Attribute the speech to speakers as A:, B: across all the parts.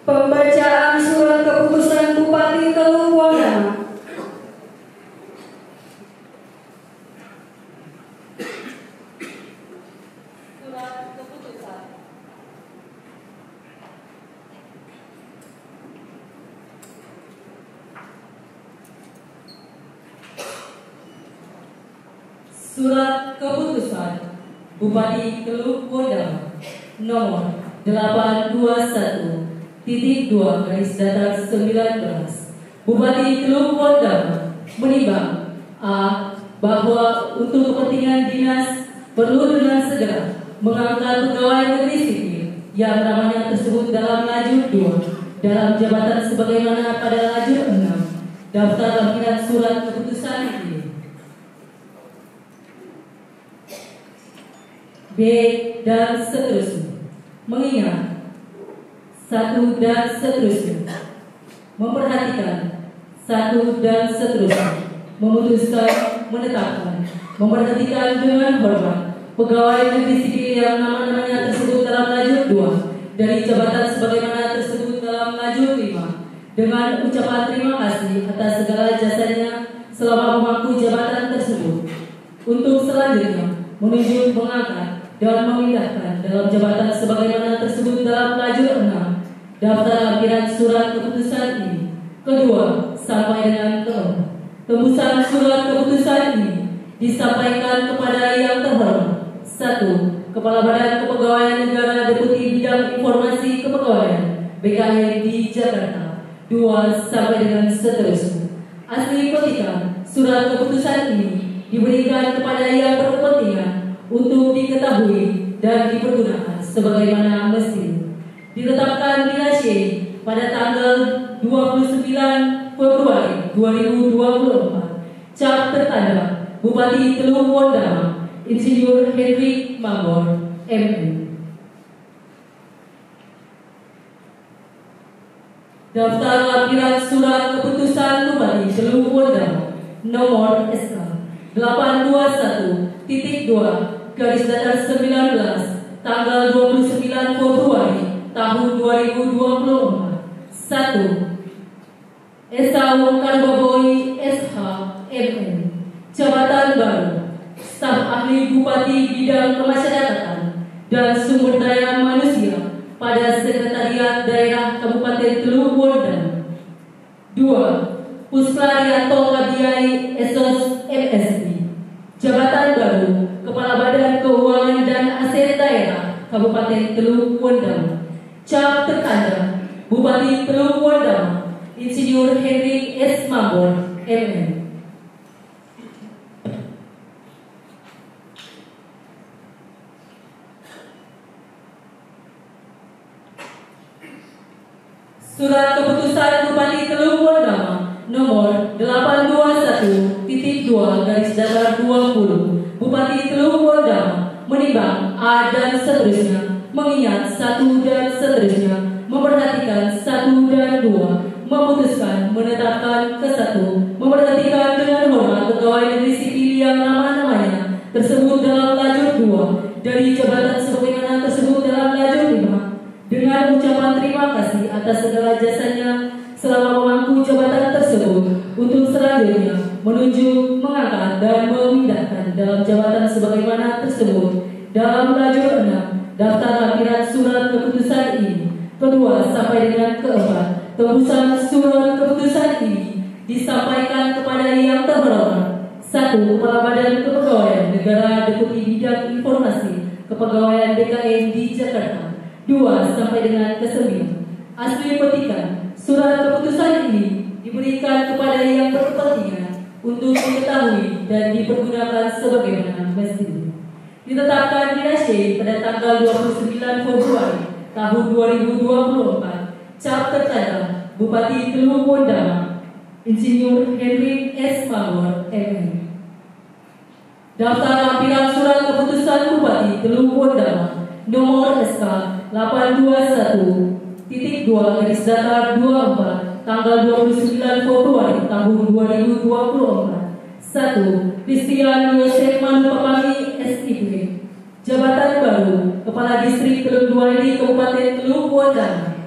A: Pembacaan surat keputusan Bupati Teluk Wondama.
B: Surat keputusan. Surat keputusan Bupati Teluk Wondama nomor 821.2/19 Bupati Teluk Wondama menimbang a. bahwa untuk kepentingan dinas perlu dengan segera mengangkat pegawai negeri sipil yang namanya tersebut dalam lajur 2 dalam jabatan sebagaimana pada lajur 6 daftar lampiran surat keputusan ini. B. Dan seterusnya. Mengingat 1 dan seterusnya, memperhatikan 1 dan seterusnya, memutuskan, menetapkan, memperhatikan dengan hormat pegawai negeri sipil yang nama-namanya tersebut dalam lajur 2 dari jabatan sebagaimana tersebut dalam lajur 5 dengan ucapan terima kasih atas segala jasanya selama memangku jabatan tersebut. Untuk selanjutnya menunjuk, mengangkat dan memindahkan dalam jabatan sebagaimana tersebut dalam lajur 6 daftar lampiran surat keputusan ini. Kedua, sampai dengan keempat, tembusan surat keputusan ini disampaikan kepada yang terhormat. 1. Kepala Badan Kepegawaian Negara Deputi Bidang Informasi Kepegawaian BKN di Jakarta. 2. Sampai dengan seterusnya. Asli petikan surat keputusan ini diberikan kepada yang berkepentingan untuk diketahui dan dipergunakan sebagaimana mestinya. Ditetapkan di Aceh pada tanggal 29 Februari 2024. Cap tertanda Bupati Teluk Wondama Insinyur Henry Mambor MM. Daftar lampiran surat keputusan Bupati Teluk Wondama nomor SK 821.2/19 tanggal 29 Februari tahun 2024. 1. Esa Wongkarboboy SH MM, jabatan baru, staf ahli Bupati Bidang Kemasyarakatan dan Sumber Daya Manusia pada Sekretariat Daerah Kabupaten Teluk Wondama. 2. Pusklarianto Kabiai Esos MSI, jabatan baru, Kepala Badan Keuangan dan Aset Daerah Kabupaten Teluk Wondama. Cap tertanda Bupati Teluk Wondama Insinyur Henry S. Mambor MM. Surat keputusan Bupati Teluk Wondama nomor 821.2/20 Bupati Teluk Wondama menimbang A dan seterusnya, mengingat 1 dan seterusnya, memperhatikan 1 dan 2, memutuskan, menetapkan ke 1, memperhatikan dengan hormat pegawai negeri sipil yang nama-namanya tersebut dalam lajur 2 dari jabatan sebagaimana tersebut dalam lajur 5 dengan ucapan terima kasih atas segala jasanya selama memangku jabatan tersebut. Untuk selanjutnya menunjuk, mengangkat dan memindahkan dalam jabatan sebagaimana tersebut dalam lajur 6 daftar lampiran surat keputusan ini. Kedua sampai dengan keempat, tembusan surat keputusan ini disampaikan kepada yang terhormat. 1. Kepala Badan Kepegawaian Negara Deputi Bidang Informasi Kepegawaian BKN di Jakarta. 2 sampai dengan ke-9. Asli petikan surat keputusan ini diberikan kepada yang berkepentingan untuk diketahui dan dipergunakan sebagaimana mestinya. Ditetapkan di Aceh pada tanggal 29 Februari tahun 2024. Cap tertanda Bupati Teluk Wondama Insinyur Henry S. Mambor MM. Daftar lampiran surat keputusan Bupati Teluk Wondama nomor SK 821.2/24 tanggal 29 Februari tahun 2024. 1. Christian Yosef Manupapami SIP, jabatan baru, Kepala Distrik Teluk Duaili Kabupaten Teluk Wondama.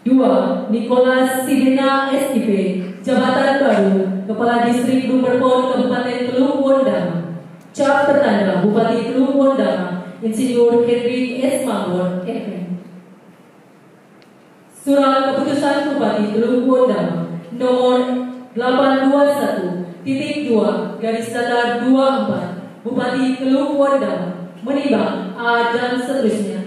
B: 2. Nicholas Sidena SIP, jabatan baru, Kepala Distrik Lumberpon Kabupaten Teluk Wondama. Cap tertanda Bupati Teluk Wondama, Insinyur Henry S. Mambor, FM. Surat Keputusan Bupati Teluk Wondama nomor 821.2 garis datar 24 Bupati Teluk Wondama menimbang A dan seterusnya,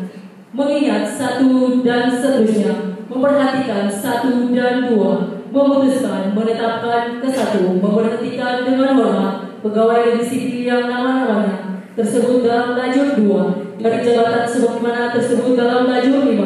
B: mengingat 1 dan seterusnya, memperhatikan 1 dan 2, memutuskan menetapkan ke 1, memberhentikan dengan hormat pegawai negeri sipil yang nama-namanya tersebut dalam lajur 2 dari jabatan sebagaimana tersebut dalam lajur 5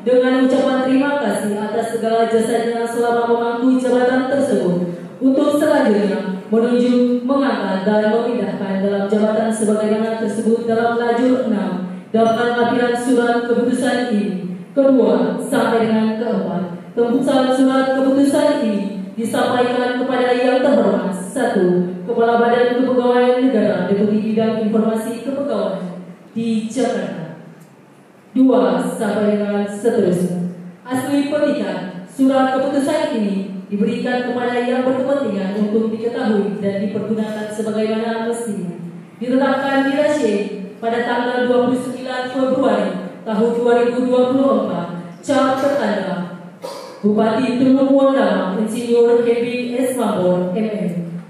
B: dengan ucapan terima kasih atas segala jasanya selama memangku jabatan tersebut. Untuk selanjutnya menunjuk, mengangkat dan memindahkan dalam jabatan sebagaimana tersebut dalam lajur 6 dalam lampiran surat keputusan ini. Kedua, sampai dengan keempat, tembusan surat keputusan ini disampaikan kepada yang terhormat 1. Kepala Badan Kepegawaian Negara Deputi Bidang Informasi Kepegawaian di Jakarta. 2. Sampai dengan seterusnya. Asli petikan surat keputusan ini diberikan kepada yang berkepentingan untuk diketahui dan dipergunakan sebagaimana mestinya. Ditetapkan di Rasye pada tanggal 29 Februari tahun 2024. Cap tertanda Bupati Teluk Wondama Insinyur Henry S. Mambor, MM.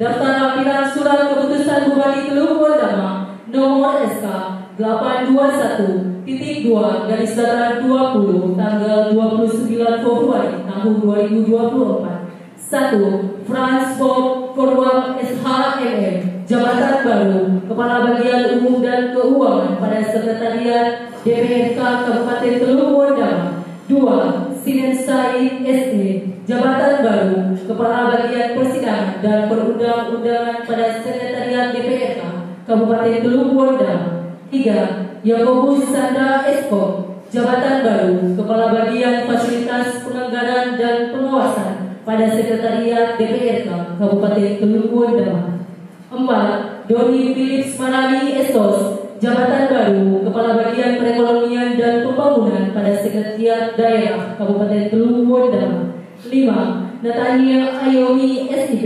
B: Daftar lampiran surat keputusan Bupati Teluk Wondama nomor SK 821.2 garis datar 20 tanggal 29 Februari tahun 2024. 1. Franz Bob Korwang SHMM, jabatan baru, Kepala Bagian Umum dan Keuangan pada Sekretariat DPRK Kabupaten Teluk Wondama. 2. Sinen Said SE, jabatan baru, Kepala Bagian Persidangan dan Perundang-undangan pada Sekretariat DPRK Kabupaten Teluk Wondama. 3. Yakobus Sandra Eskom, jabatan baru, Kepala Bagian Fasilitas Penganggaran dan Pengawasan pada Sekretariat DPRK Kabupaten Teluk Wondama. 4. Doni Philips Marani Estos, jabatan baru, Kepala Bagian Perekonomian dan Pembangunan pada Sekretariat Daerah Kabupaten Teluk Wondama. 5. Nathaniel Ayomi SIP,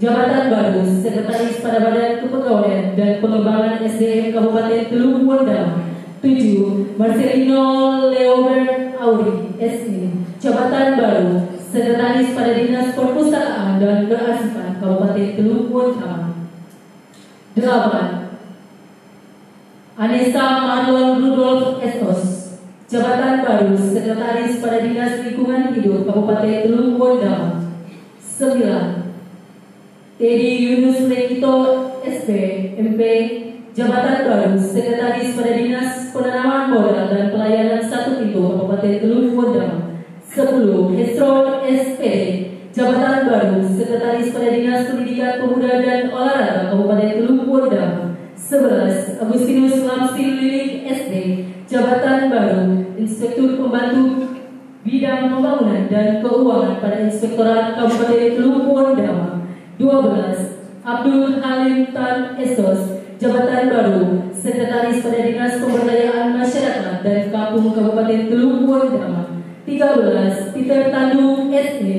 B: jabatan baru, Sekretaris pada Badan Kepegawaian dan Pengembangan SDM Kabupaten Teluk Wondama. 7. Marcelino Leobert Auri SE, jabatan baru, Sekretaris pada Dinas Perpustakaan dan Kearsipan Kabupaten Teluk Wondama. 8. Anessa Marlon Rudolf Estos, jabatan baru, Sekretaris pada Dinas Lingkungan Hidup Kabupaten Teluk Wondama. 9. Teddy Yunus Lekito SP MP, jabatan baru, Sekretaris pada Dinas Penanaman Modal dan Pelayanan Satu Pintu Kabupaten Teluk Wondama. 10. Hesron SPD, jabatan baru, Sekretaris pada Dinas Pendidikan Pemuda dan Olahraga Kabupaten Teluk Wondama. 11. Agustinus Lamsil Lilik SD, jabatan baru, Inspektur Pembantu Bidang Pembangunan dan Keuangan pada Inspektorat Kabupaten Teluk Wondama. 12. Abdul Halim Tan Estos, jabatan baru, Sekretaris pada Dinas Pemberdayaan Masyarakat dan Kampung Kabupaten Teluk Wondama. 13. Peter Tandu SE,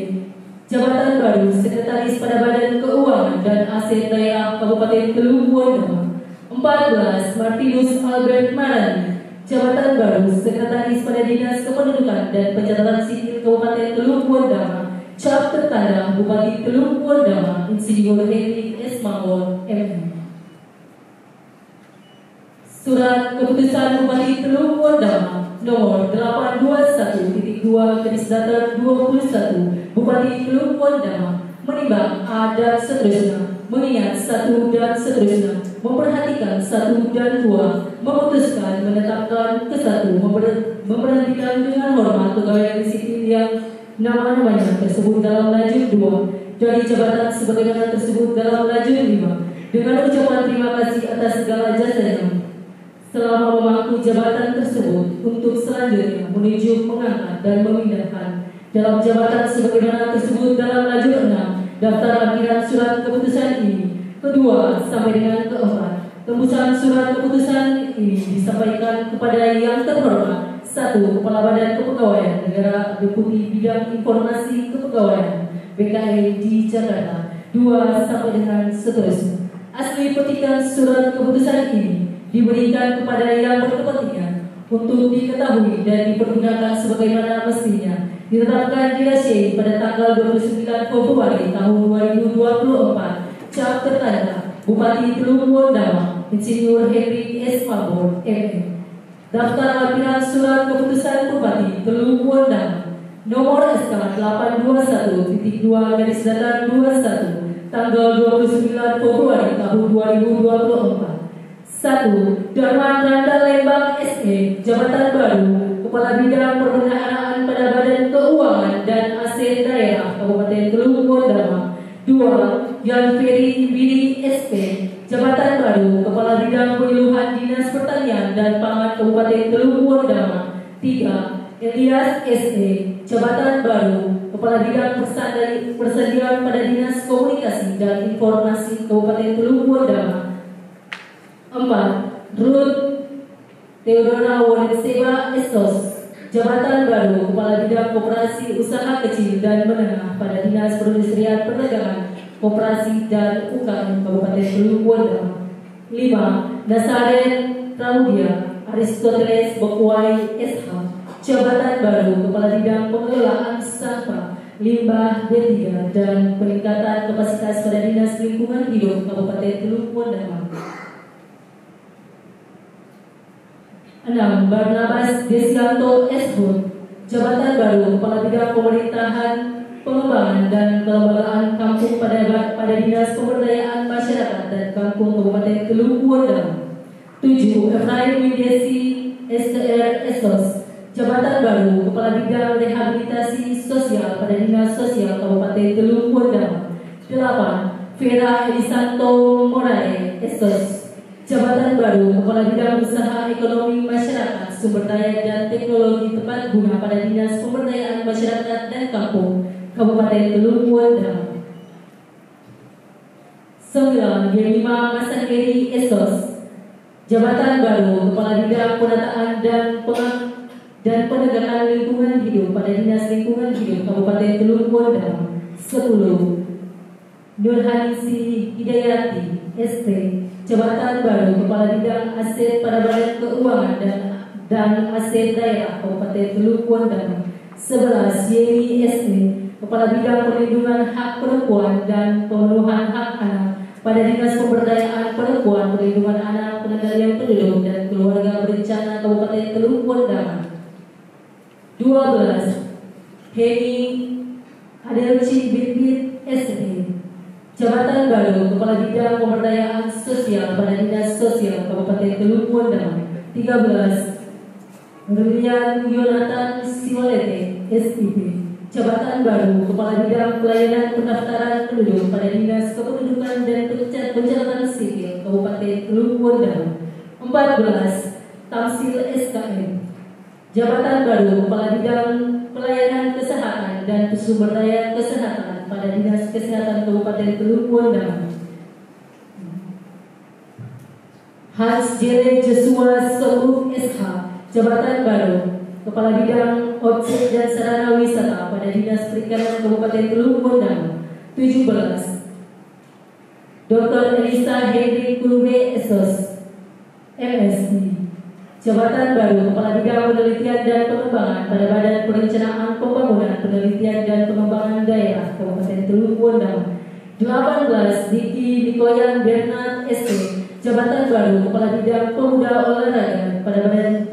B: jabatan baru, Sekretaris pada Badan Keuangan dan Aset Daerah Kabupaten Teluk Wondama. 14. Martinus Albert Marani, jabatan baru, Sekretaris pada Dinas Kependudukan dan Pencatatan Sipil Kabupaten Teluk Wondama. Cap tertanda Bupati Teluk Wondama Insinyur Henry S. Mambor, MM. Surat Keputusan Bupati Teluk Wondama nomor 821.2 garis datar 21 Bupati Teluk Wondama menimbang A dan seterusnya, mengingat 1 dan seterusnya, memperhatikan 1 dan 2, memutuskan menetapkan ke 1, memberhentikan dengan hormat pegawai negeri sipil yang nama-namanya tersebut dalam lajur 2 dari jabatan sebagaimana tersebut dalam lajur 5 dengan ucapan terima kasih atas segala jasanya selama memangku jabatan tersebut. Untuk selanjutnya menunjuk, mengangkat dan memindahkan dalam jabatan sebagaimana tersebut dalam lajur 6 daftar lampiran surat keputusan ini. Kedua, sampai dengan keempat, tembusan surat keputusan ini disampaikan kepada yang terhormat 1. Kepala Badan Kepegawaian Negara Deputi Bidang Informasi Kepegawaian BKN di Jakarta. 2. Sampai dengan seterusnya. Asli petikan surat keputusan ini diberikan kepada yang berkepentingan untuk diketahui dan dipergunakan sebagaimana mestinya. Ditetapkan dirahasiai pada tanggal 29 Februari tahun 2024. Cap tertanda Bupati Teluk Wondama Insinyur Henry S. Mabor, MM. Daftar lampiran surat keputusan Bupati Teluk Wondama nomor SK 821.2/21 tanggal 29 Februari tahun 2024. 1. Darman Randa Lembang SE, Jabatan Baru, Kepala Bidang Perbendaharaan pada Badan Keuangan dan Aset Daerah Kabupaten Teluk Wondama. 2. Yan Ferry Bidi SP, Jabatan Baru, Kepala Bidang Penyuluhan Dinas Pertanian dan Pangan Kabupaten Teluk Wondama. 3. Elias SE, Jabatan Baru, Kepala Bidang Persediaan pada Dinas Komunikasi dan Informasi Kabupaten Teluk Wondama. 4. Ruth Theodora Wonenseba Estos, Jabatan Baru, Kepala Bidang Koperasi Usaha Kecil dan Menengah pada Dinas Perindustrian Perdagangan, Koperasi dan UKM Kabupaten Teluk Wondama. 5. Nasaren Claudia Aristoteles Bokwai SH, Jabatan Baru, Kepala Bidang Pengelolaan Sampah, Limbah B3 dan Peningkatan Kapasitas pada Dinas Lingkungan Hidup Kabupaten Teluk Wondama. 6. Barnabas Desianto Eshun, Jabatan Baru, Kepala Bidang Pemerintahan, Pengembangan dan Kelembagaan Kampung pada Dinas Pemberdayaan Masyarakat dan Kampung Kabupaten Teluk Wondama. 7. Efraim Widiasi STR Estos, Jabatan Baru, Kepala Bidang Rehabilitasi Sosial pada Dinas Sosial Kabupaten Teluk Wondama. 8. Vera Elisanto Morae Estos, Jabatan Baru, Kepala Bidang Usaha Ekonomi Masyarakat, Sumber Daya dan Teknologi Tepat Guna pada Dinas Pemberdayaan Masyarakat dan Kampung Kabupaten Teluk Wondama. 9. Yelima Masangeri Estos, Jabatan Baru, Kepala Bidang Penataan dan Penegakan Lingkungan Hidup pada Dinas Lingkungan Hidup Kabupaten Teluk Wondama. 10. Nurhanisi Hidayati ST, Jabatan Baru, Kepala Bidang Aset pada Badan Keuangan dan Aset Daerah Kabupaten Teluk Wondama. 11. Yeni ST, Kepala Bidang Perlindungan Hak Perempuan dan Pemenuhan Hak Anak pada Dinas Pemberdayaan Perempuan, Perlindungan Anak, Pengendalian Penduduk dan Keluarga Berencana Kabupaten Teluk Wondama. 12. Heni Adelci Bitbit ST, Jabatan Baru, Kepala Bidang Pemberdayaan Sosial pada Dinas Sosial Kabupaten Teluk Wondama. 13. Rilian Yonatan Siwalete SIP, Jabatan Baru, Kepala Bidang Pelayanan Pendaftaran Penduduk pada Dinas Kependudukan dan Pencatatan Sipil Kabupaten Teluk Wondama. 14. Tamsil SKM, Jabatan Baru, Kepala Bidang Pelayanan Kesehatan dan Sumber Daya Kesehatan pada Dinas Kesehatan Kabupaten Teluk Wondama. Hans Jere Joshua Sobuk SH, Jabatan Baru, Kepala Bidang Objek dan Sarana Wisata pada Dinas Perikanan Kabupaten Teluk Wondama. 17. Dr. Elisa Henry Kurbe Esos, MSc, Jabatan Baru, Kepala Bidang Penelitian dan Pengembangan pada Badan Perencanaan Pembangunan Penelitian dan Pengembangan Daerah Kabupaten Teluk Wondama. 18. Diki Nikoyan Bernard ST, Jabatan Baru, Kepala Bidang Pemuda Olahraga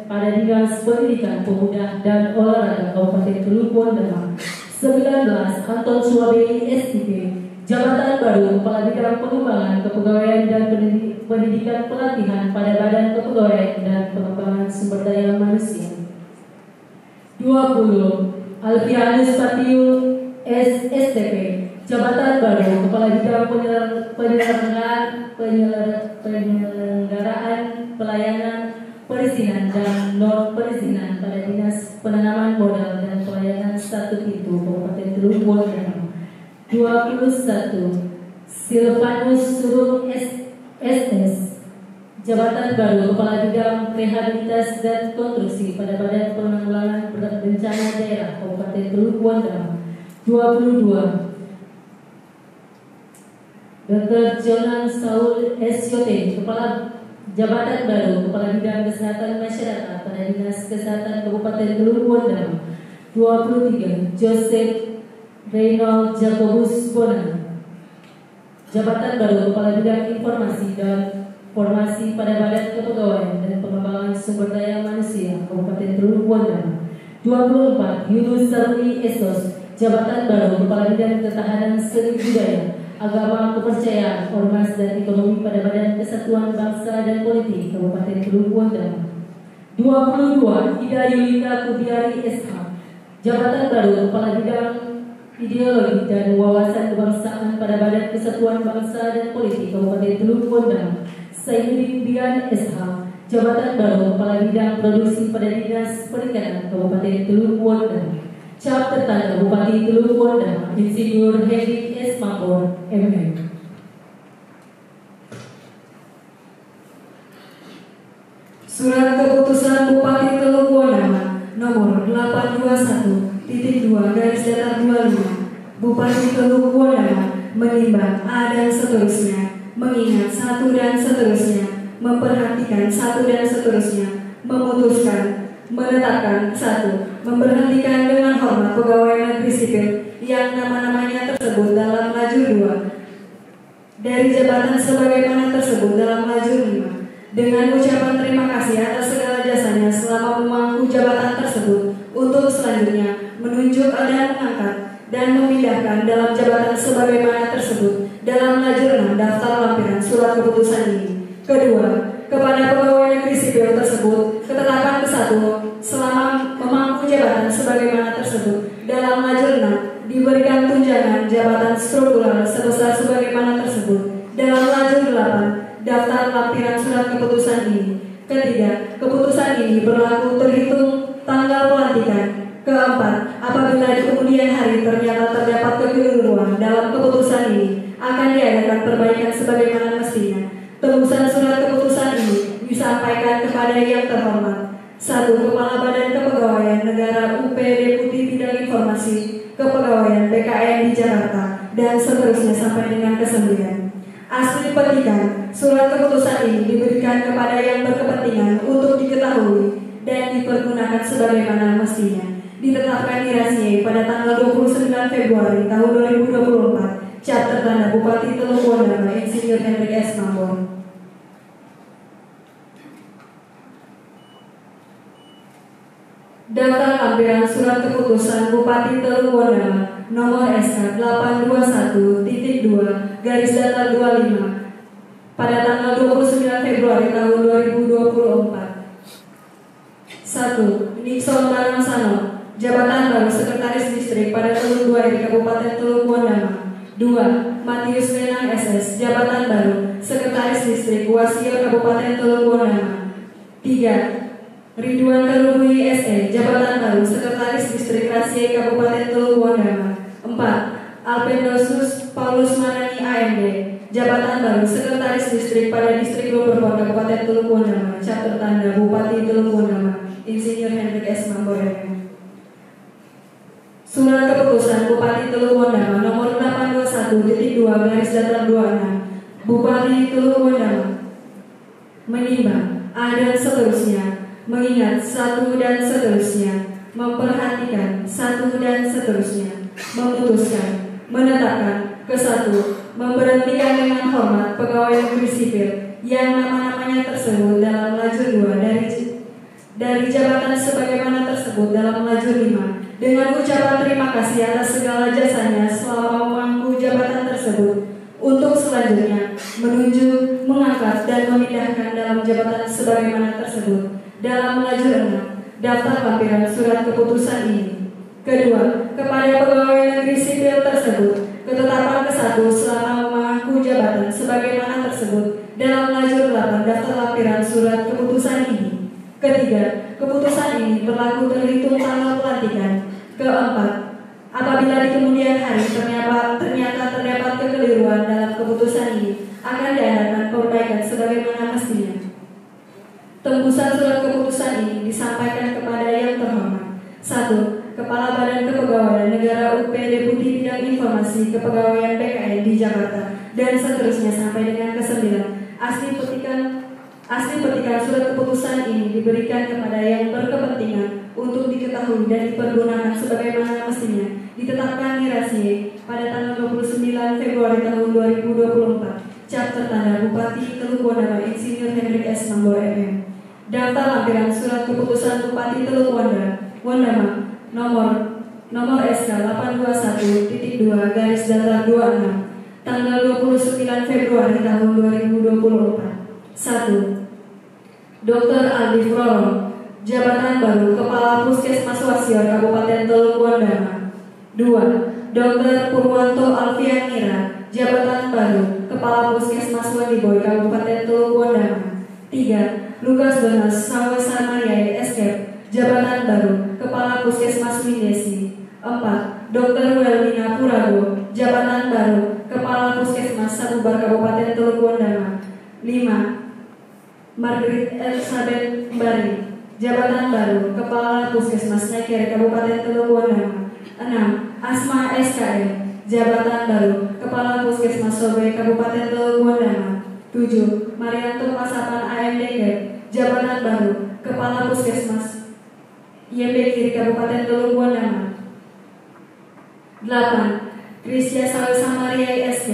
B: pada Dinas Pendidikan Pemuda dan Olahraga Kabupaten Teluk Wondama. 19. Anton Suwabei SIP, Jabatan Baru, Kepala Bidang Pengembangan Kepegawaian dan Pendidikan Pelatihan pada Badan Kepegawaian dan Pengembangan Sumber Daya Manusia. 20. Alfianus Patiul SSTP, Jabatan Baru, Kepala Bidang Penyelenggaraan Pelayanan Perizinan dan Non-Perizinan pada Dinas Penanaman Modal dan Pelayanan Satu Pintu Kabupaten Teluk Wondama. 21. Silvanus Surung SS, Jabatan baru Kepala Bidang Rehabilitasi dan Konstruksi pada Badan Penanggulangan Bencana Daerah Kabupaten Teluk Wanda. 22. Dr. Jonan Saul SYT, Kepala Jabatan baru Kepala Bidang Kesehatan Masyarakat pada Dinas Kesehatan Kabupaten Teluk Wanda. 23. Joseph Reynold Jacobus Bonan, Jabatan baru Kepala Bidang Informasi dan Formasi pada Badan Kepegawaian dan Pengembangan Sumber Daya Manusia Kabupaten Teluk Wanda. 24. Yunus Saruni Esos, Jabatan baru Kepala Bidang Ketahanan Seni Budaya, Agama, Kepercayaan, Ormas dan Ekonomi pada Badan Kesatuan Bangsa dan Politik Kabupaten Teluk Wanda. 22. Ida Yulita Kudiari SH, Jabatan baru Kepala Bidang Ideologi dan Wawasan Kebangsaan pada Badan Kesatuan Bangsa dan Politik Kabupaten Teluk Wanda. Sayyidin Bian SH, Jabatan baru Kepala Bidang Produksi pada Dinas Perikanan Kabupaten Teluk Wanda. Cap tertanda Bupati Teluk Wanda, Insinyur Hedi S. Mambor, MM.
A: Surat Keputusan Bupati Teluk Wanda nomor 821.2/25. Bupati Teluk Wanda menimbang A dan seterusnya, mengingat satu dan seterusnya, memperhatikan satu dan seterusnya, memutuskan, menetapkan satu, memberhentikan dengan hormat pegawai negeri sipil yang nama-namanya tersebut dalam lajur 2 dari jabatan sebagaimana tersebut dalam lajur 5, dengan ucapan terima kasih atas segala jasanya selama memangku jabatan tersebut, untuk selanjutnya menunjuk dan mengangkat dan memindahkan dalam jabatan sebagaimana tersebut dalam lajur 6 daftar lampiran surat keputusan ini. Kedua, kepada pegawai negeri sipil tersebut, ketetapan ke-1, selama memangku jabatan sebagaimana tersebut dalam lajur 6 diberikan tunjangan jabatan struktural sebesar sebagaimana tersebut dalam lajur 8 daftar lampiran surat keputusan ini. Ketiga, keputusan ini berlaku terhitung tanggal pelantikan. Keempat, apabila di kemudian hari ternyata terdapat kekeliruan dalam keputusan ini, akan diadakan perbaikan sebagaimana mestinya. Tembusan surat keputusan ini disampaikan kepada yang terhormat: 1. Kepala Badan Kepegawaian Negara UP Deputi Bidang Informasi Kepegawaian BKN di Jakarta, dan seterusnya sampai dengan ke-9. Asli petikan, surat keputusan ini diberikan kepada yang berkepentingan untuk diketahui dan dipergunakan sebagaimana mestinya. Ditetapkan dirahasiai pada tanggal 29 Februari tahun 2024. Cap tertanda Bupati Teluk Wanda, Insinyur Hendrik S. Mambor. Daftar lampiran surat keputusan Bupati Teluk Wanda nomor SK 821.2/25 pada tanggal 29 Februari tahun 2024. 1. Nixon Barangsano, Jabatan baru Sekretaris Distrik pada Teluk 2 di Kabupaten Teluk Wanda. 2. Matius Menang SS, Jabatan baru Sekretaris Distrik Wasio Kabupaten Teluk Wanda. 3. Ridwan Kalubui SE, Jabatan baru Sekretaris Distrik Rasie Kabupaten Teluk Wanda. 4. Alpendosus Paulus Manani AMD, Jabatan baru Sekretaris Distrik pada Distrik Lumberpon Kabupaten Teluk Wanda. Cap tertanda Bupati Teluk Wanda, Insinyur Hendrik S. Mambor. Surat keputusan Bupati Teluk Wanda nomor 821.2/26. Bupati Teluk Wanda menimbang A dan seterusnya, mengingat satu dan seterusnya, memperhatikan satu dan seterusnya, memutuskan, menetapkan ke-1, memberhentikan dengan hormat pegawai negeri sipil yang nama-namanya tersebut dalam lajur 2 dari jabatan sebagaimana tersebut dalam lajur 5, dengan ucapan terima kasih atas segala jasanya selama memangku jabatan tersebut, untuk selanjutnya menunjuk, mengangkat dan memindahkan dalam jabatan sebagaimana tersebut dalam lajur 6 daftar lampiran surat keputusan ini. Kedua, kepada pegawai negeri sipil tersebut, ketetapan ke-1 selama memangku jabatan sebagaimana tersebut dalam lajur 8 daftar lampiran surat keputusan ini. Ketiga, keputusan ini berlaku terhitung tanggal pelantikan. Keempat, apabila di kemudian hari ternyata terdapat kekeliruan dalam keputusan ini, akan diadakan perbaikan sebagaimana mestinya. Tembusan surat keputusan ini disampaikan kepada yang terhormat. 1. Kepala Badan Kepegawaian Negara UP Deputi Bidang Informasi Kepegawaian BKN di Jakarta dan seterusnya sampai dengan ke-9. Asli petikan surat keputusan ini diberikan kepada yang berkepentingan untuk diketahui dan dipergunakan sebagaimana mestinya. Ditetapkan di Rasie pada tanggal 29 Februari tahun 2024. Cap tertanda Bupati Teluk Wanda Insinyur Hendrik S. Mambor MM. Daftar lampiran surat keputusan Bupati Teluk Wanda nomor SK 821.2/26 tanggal 29 Februari tahun 2024. 1. Dr. Aldi Roro, jabatan baru Kepala Puskesmas Wasior Kabupaten Teluk Wanda. 2. Dr. Purwanto Alfian Ira, jabatan baru Kepala Puskesmas Wadiboy Kabupaten Teluk Wanda. 3. Lukas Donas Sawasamariai Eskep, jabatan baru Kepala Puskesmas Mindesi. 4. Dr. Welmina Purago, jabatan baru Kepala Puskesmas Sabubar Kabupaten Teluk Wanda. 5. Margaret Elizabeth Bari, jabatan baru Kepala Puskesmas Nyakere Kabupaten Teluk Wanda. 6. Asma SKM, jabatan baru Kepala Puskesmas Sobe Kabupaten Teluk Wanda. 7. Marianto Pasapan AMDK, jabatan baru Kepala Puskesmas IMB Kiri Kabupaten Teluk Wanda. 8. Krisya Sawasamariai SK,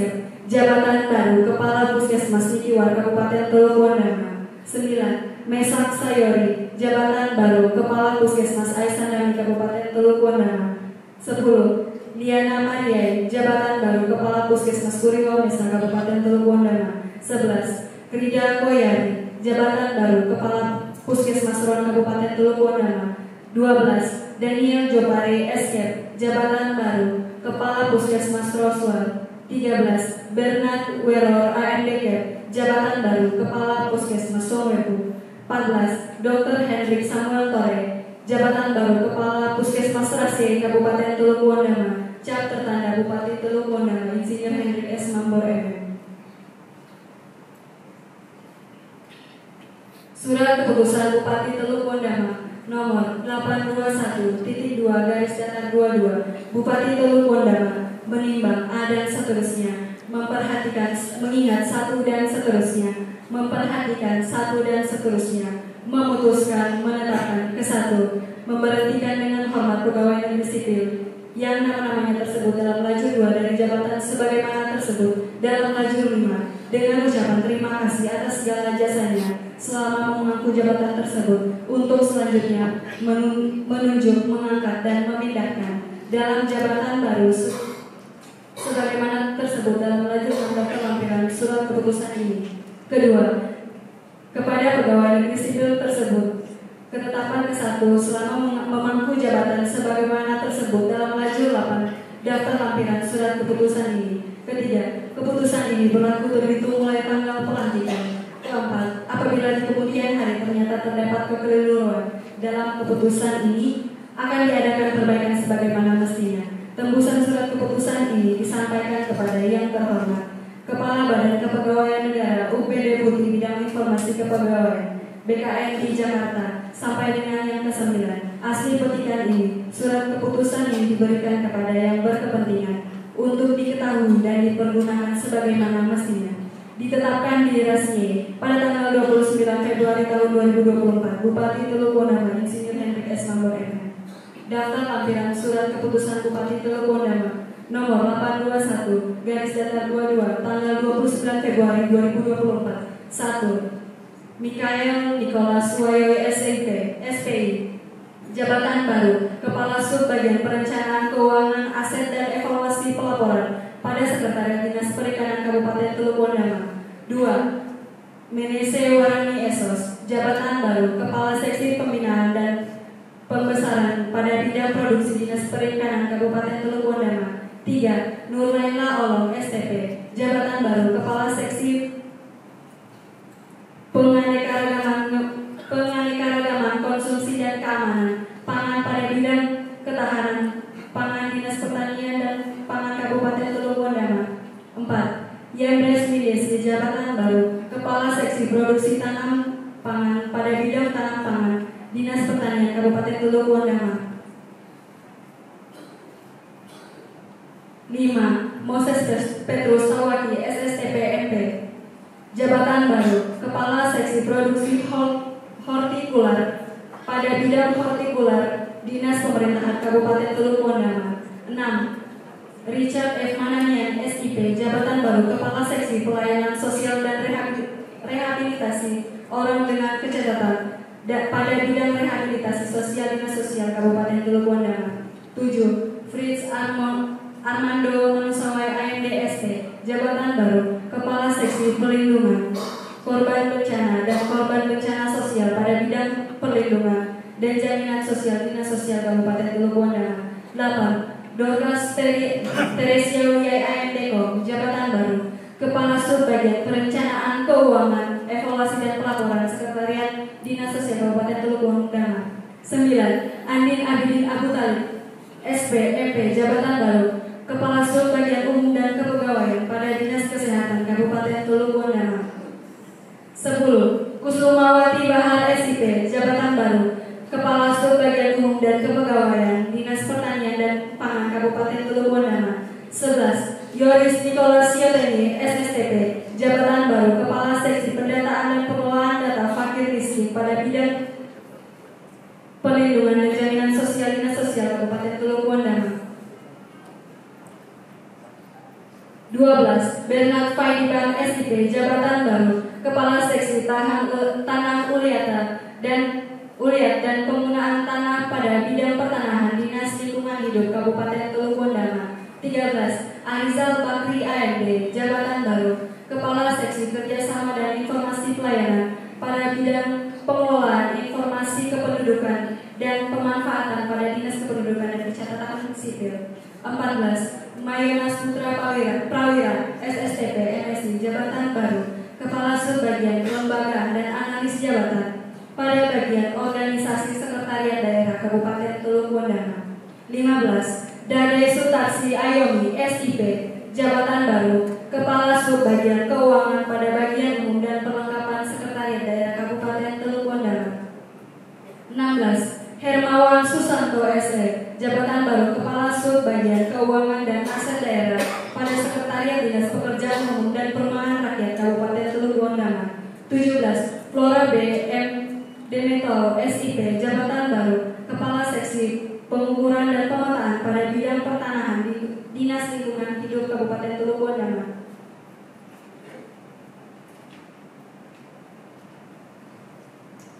A: jabatan baru Kepala Puskesmas Nikiwar Kabupaten Teluk Wanda. 9. Mesak Sayori, jabatan baru Kepala Puskesmas Aisandani Kabupaten Teluk Wanda. 10. Liana Mariai, jabatan baru Kepala Puskesmas Kuriwa Mesa Kabupaten Teluk Wanda. 11. Krida Koyari, jabatan baru Kepala Puskesmas Ron Kabupaten Teluk Wanda. 12. Daniel Jopare Eskep, jabatan baru Kepala Puskesmas Roswar. 13. Bernard Weror AMDK, jabatan baru Kepala Puskesmas Soweku. 14. Dr. Hendrik Samuel Tore, jabatan baru Kepala Puskesmas Rasie Kabupaten Teluk Wanda. Cap tertanda Bupati Teluk Wanda Insinyur Hendrik S. Mambor MM. Surat Keputusan Bupati Teluk Wanda nomor 821.2/22 Bupati Teluk Wanda menimbang A dan seterusnya, memperhatikan, mengingat satu dan seterusnya, memperhatikan satu dan seterusnya, memutuskan, menetapkan ke-1, memberhentikan dengan hormat pegawai negeri sipil yang nama-namanya tersebut dalam lajur 2 dari jabatan sebagaimana tersebut dalam lajur 5 dengan ucapan terima kasih atas segala jasanya selama mengaku jabatan tersebut untuk selanjutnya menunjuk, mengangkat dan memindahkan dalam jabatan baru sebagaimana tersebut dalam lajur 16 lampiran surat keputusan ini. Kedua, kepada pegawai negeri sipil tersebut ketetapan ke-1 selama memangku jabatan sebagaimana tersebut dalam lajur 8 daftar lampiran surat keputusan ini. Ketiga, keputusan ini berlaku terhitung mulai tanggal pelantikan. Keempat, apabila di kemudian hari ternyata terdapat kekeliruan dalam keputusan ini, akan diadakan perbaikan sebagaimana mestinya. Tembusan surat keputusan ini disampaikan kepada yang terhormat Kepala Badan Kepegawaian Negara UP Deputi Bidang Informasi Kepegawaian BKN di Jakarta sampai dengan yang ke-9. Asli petikan ini, surat keputusan ini diberikan kepada yang berkepentingan untuk diketahui dan dipergunakan sebagaimana mestinya. Ditetapkan di Rasie pada tanggal 29 Februari tahun 2024 Bupati Teluk Wanda Insinyur Hendrik S. Mambor MM. Daftar lampiran surat keputusan Bupati Teluk Wanda nomor 821/22 tanggal 29 Februari 2024. 1. Mikael Nicholas Wayoy SIP, SPI, jabatan baru Kepala Sub Bagian Perencanaan Keuangan Aset dan Evaluasi Pelaporan pada Sekretariat Dinas Perikanan Kabupaten Teluk Wanda. 2. Menese Warani Esos, jabatan baru Kepala Seksi Pembinaan dan Pembesaran pada Bidang Produksi Dinas Perikanan Kabupaten Teluk Wanda. 3. Nurlaila Olong STP, jabatan baru Kepala Seksi Penganeka-ragaman Konsumsi dan Keamanan Pangan pada Bidang Ketahanan Pangan Dinas Pertanian dan Pangan Kabupaten Teluk Wanda. 4. Yandres Mides, jabatan baru Kepala Seksi Produksi Tanam Pangan pada Bidang Teluk Wondama. 5. Moses Petrus Sawaki, SSTP MP. Jabatan baru, Kepala Seksi Produksi Hortikular pada bidang hortikular Dinas Pemerintahan Kabupaten Teluk Wondama. 6. Richard F. Mananian, SIP, jabatan baru Kepala Seksi Pelayanan Sosial dan Rehabilitasi Orang dengan Kecacatan pada bidang rehabilitasi sosial Dinas Sosial Kabupaten Teluk Wondama. 7. Fritz Armando Manusawai, AMDST, jabatan baru Kepala Seksi Perlindungan Korban Bencana dan Korban Bencana Sosial pada bidang perlindungan dan jaminan sosial Dinas Sosial Kabupaten Teluk Wondama. 8. Dorcas Teresia Wiyai, AMDKOM, jabatan baru Kepala Subbagian Perencanaan Keuangan, Evaluasi dan Pelaporan Sekretariat Dinas Sosial Kabupaten Teluk Wondama. 9. Andin Abidin Abu Talib, SP, MP, jabatan baru Kepala Subbagian Umum dan Kepegawaian pada Dinas Kesehatan Kabupaten Teluk Wondama. 10. Kusumawati Bahar, SIP, jabatan baru Kepala Subbagian Umum dan Kepegawaian Dinas Pertanian dan Pangan Kabupaten Teluk Wondama. 11. Yoris Nicholas Yoteni, SSTP, jabatan baru Kepala Seksi Pendataan dan Pengelolaan Data Fakir Miskin pada bidang Perlindungan dan Jaminan Sosial Dinas Sosial Kabupaten Teluk Wondama. 12. Bernard Faidiban, SIP, jabatan baru Kepala Seksi Tanah Uliat dan Penggunaan Tanah pada bidang pertanahan Dinas Lingkungan Hidup Kabupaten Teluk Wondama. 13. Arizal Bakri, AMD, jabatan baru Kepala Seksi Kerjasama dan Informasi Pelayanan pada bidang pengelolaan informasi kependudukan dan pemanfaatan pada Dinas Kependudukan dan Pencatatan Sipil. 14. Mayonas Putra Prawira, SSTP, MSI, jabatan baru Kepala Subbagian Kelembagaan dan Analis Jabatan pada bagian Organisasi Sekretariat Daerah Kabupaten Teluk Wondama. 15. Dade Sutarsi Ayomi, SIP, jabatan baru Kepala Subbagian Keuangan pada bagian Umum dan Perlengkapan Sekretariat Daerah Kabupaten Teluk Wondama. 16. Hermawan Susanto, SE, jabatan baru Kepala Subbagian Keuangan dan Aset Daerah pada Sekretariat Dinas Pekerjaan Umum dan Perumahan Rakyat Kabupaten Teluk Wondama. 17. Flora B. M. Demetol, SIP, jabatan baru Kepala Seksi Pengukuran dan Pemetaan pada bidang pertanahan di Dinas Lingkungan Hidup Kabupaten Teluk Wondama.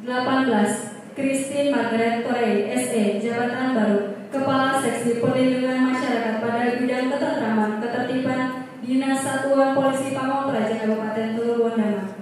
A: 18. Christine Margaret Torrey, SE, jabatan baru Kepala Seksi Perlindungan Masyarakat pada bidang ketentraman ketertiban Dinas Satuan Polisi Pamong Praja Kabupaten Teluk Wondama.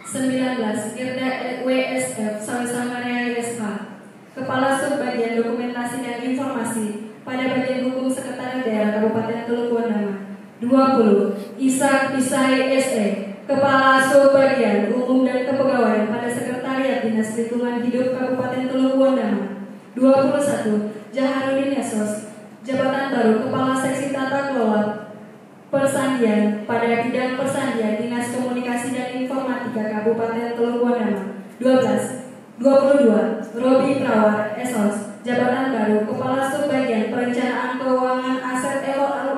A: 19. Girda WSF Salsa Maria Yesma, Kepala Subbagian Dokumentasi dan Informasi pada bagian Hukum Sekretariat Daerah Kabupaten Teluk Wondama. 20. Ishak Pisai, SE, Kepala Subbagian Umum dan Kepegawaian pada Sekretariat Dinas Lingkungan Hidup Kabupaten Teluk Wondama. 21. Jaharudin Yesos, jabatan baru Kepala Seksi Tata Kelola Persandian pada bidang persandian Dinas Komunikasi dan Informatika Kabupaten Teluk Wondama. 22. Robi Prawar, Esos, jabatan baru Kepala Subbagian Perencanaan Keuangan Aset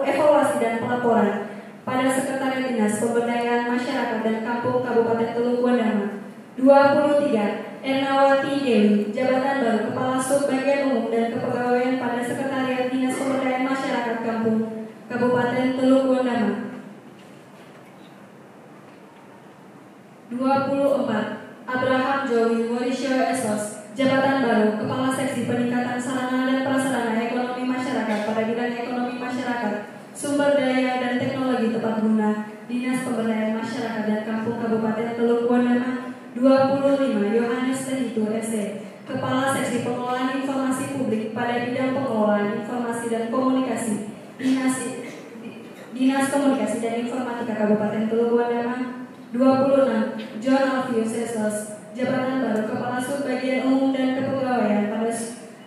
A: Evaluasi dan Pelaporan pada Sekretariat Dinas Pemberdayaan Masyarakat dan Kampung Kabupaten Teluk Wondama. 23. Ernawati Dewi, jabatan baru Kepala Subbagian Umum dan Kepegawaian pada Sekretariat Dinas Pemberdayaan Masyarakat Kampung Kabupaten Teluk Wondama. 24. Abraham Jowi Morisio Esos, jabatan baru Kepala Seksi Peningkatan Sarana dan Prasarana Ekonomi Masyarakat pada bidang ekonomi masyarakat, sumber daya dan teknologi tepat guna, Dinas Pemberdayaan Masyarakat dan Kampung Kabupaten Teluk Wondama. 25. Yohanes Tehitu, SE, Kepala Seksi Pengelolaan Informasi Publik pada bidang pengelolaan informasi dan komunikasi, Dinas Komunikasi dan Informatika Kabupaten Teluk Wondama. 26. John Alfius Esos, jabatan baru Kepala Subbagian Umum dan Kepegawaian pada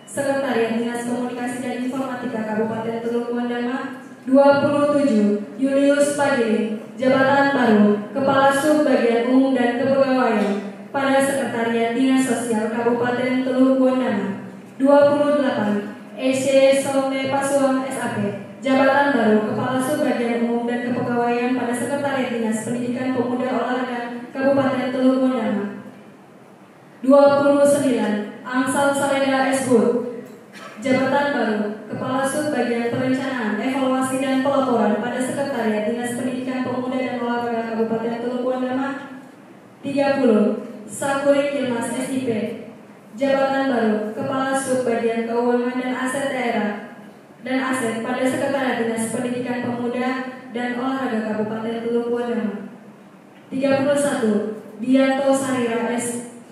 A: Sekretariat Dinas Komunikasi dan Informatika Kabupaten Teluk Wondama. 27. Julius Pagili, jabatan baru Kepala Subbagian Umum dan Kepegawaian pada Sekretariat Dinas Sosial Kabupaten Teluk Wondama. 28. EC Somne Pasuang SAP, jabatan baru Kepala Subbagian Umum dan Kepegawaian pada Sekretariat Dinas Pendidikan Pemuda Olahraga Kabupaten Teluk Bondama. 29. Amsal Saleda S. Good, jabatan baru Kepala Subbagian Perencanaan, Evaluasi dan Pelaporan pada Sekretariat Dinas Pendidikan Pemuda dan Olahraga Kabupaten Teluk Bondama. 30. Sakuri Kilmas SIP, jabatan baru Kepala Subbagian Keuangan dan Aset Daerah dan Aset pada Sekretariat Dinas Pendidikan Pemuda dan Olahraga Kabupaten Teluk Bondama. 31. Dianto Sarira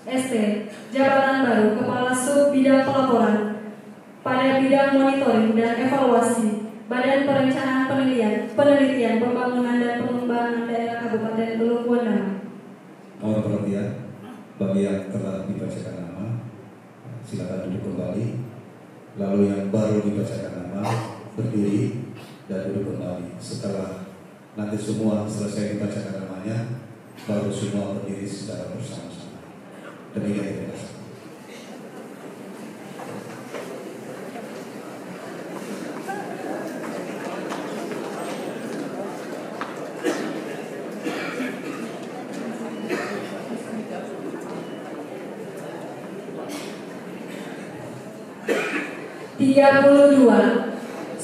A: ST, jabatan baru Kepala Sub Bidang Pelaporan pada bidang monitoring dan evaluasi Badan Perencanaan Penelitian Pembangunan dan Pengembangan Daerah Kabupaten Teluk Bondama.
C: Mohon perhatian bagi yang telah dibacakan nama, silakan duduk kembali. Lalu yang baru dibacakan nama berdiri dan duduk kembali. Setelah nanti semua selesai dibacakan namanya, baru semua berdiri secara bersama-sama. Demikian terima kasih.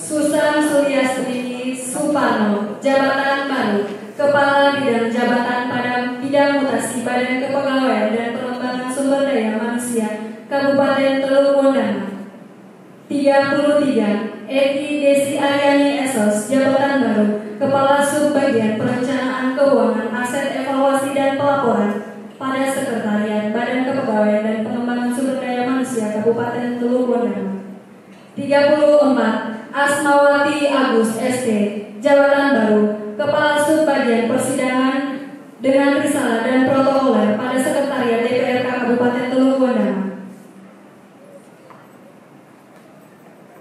A: Susan Suryastrini Suparno, jabatan baru Kepala Bidang Jabatan pada Bidang Mutasi Badan Kepegawaian dan Pengembangan Sumber Daya Manusia Kabupaten Teluk Bondama. 33. Eki Desi Aryani Esos, jabatan baru Kepala Subbagian Perencanaan Keuangan, Aset Evaluasi dan Pelaporan pada Sekretariat Badan Kepegawaian dan Pengembangan Sumber Daya Manusia Kabupaten Teluk Bondama. 34. Asmawati Agus ST, jabatan baru Kepala Subbagian Persidangan dengan Risalah dan Protokoler pada Sekretariat DPRK Kabupaten Teluk Bondama.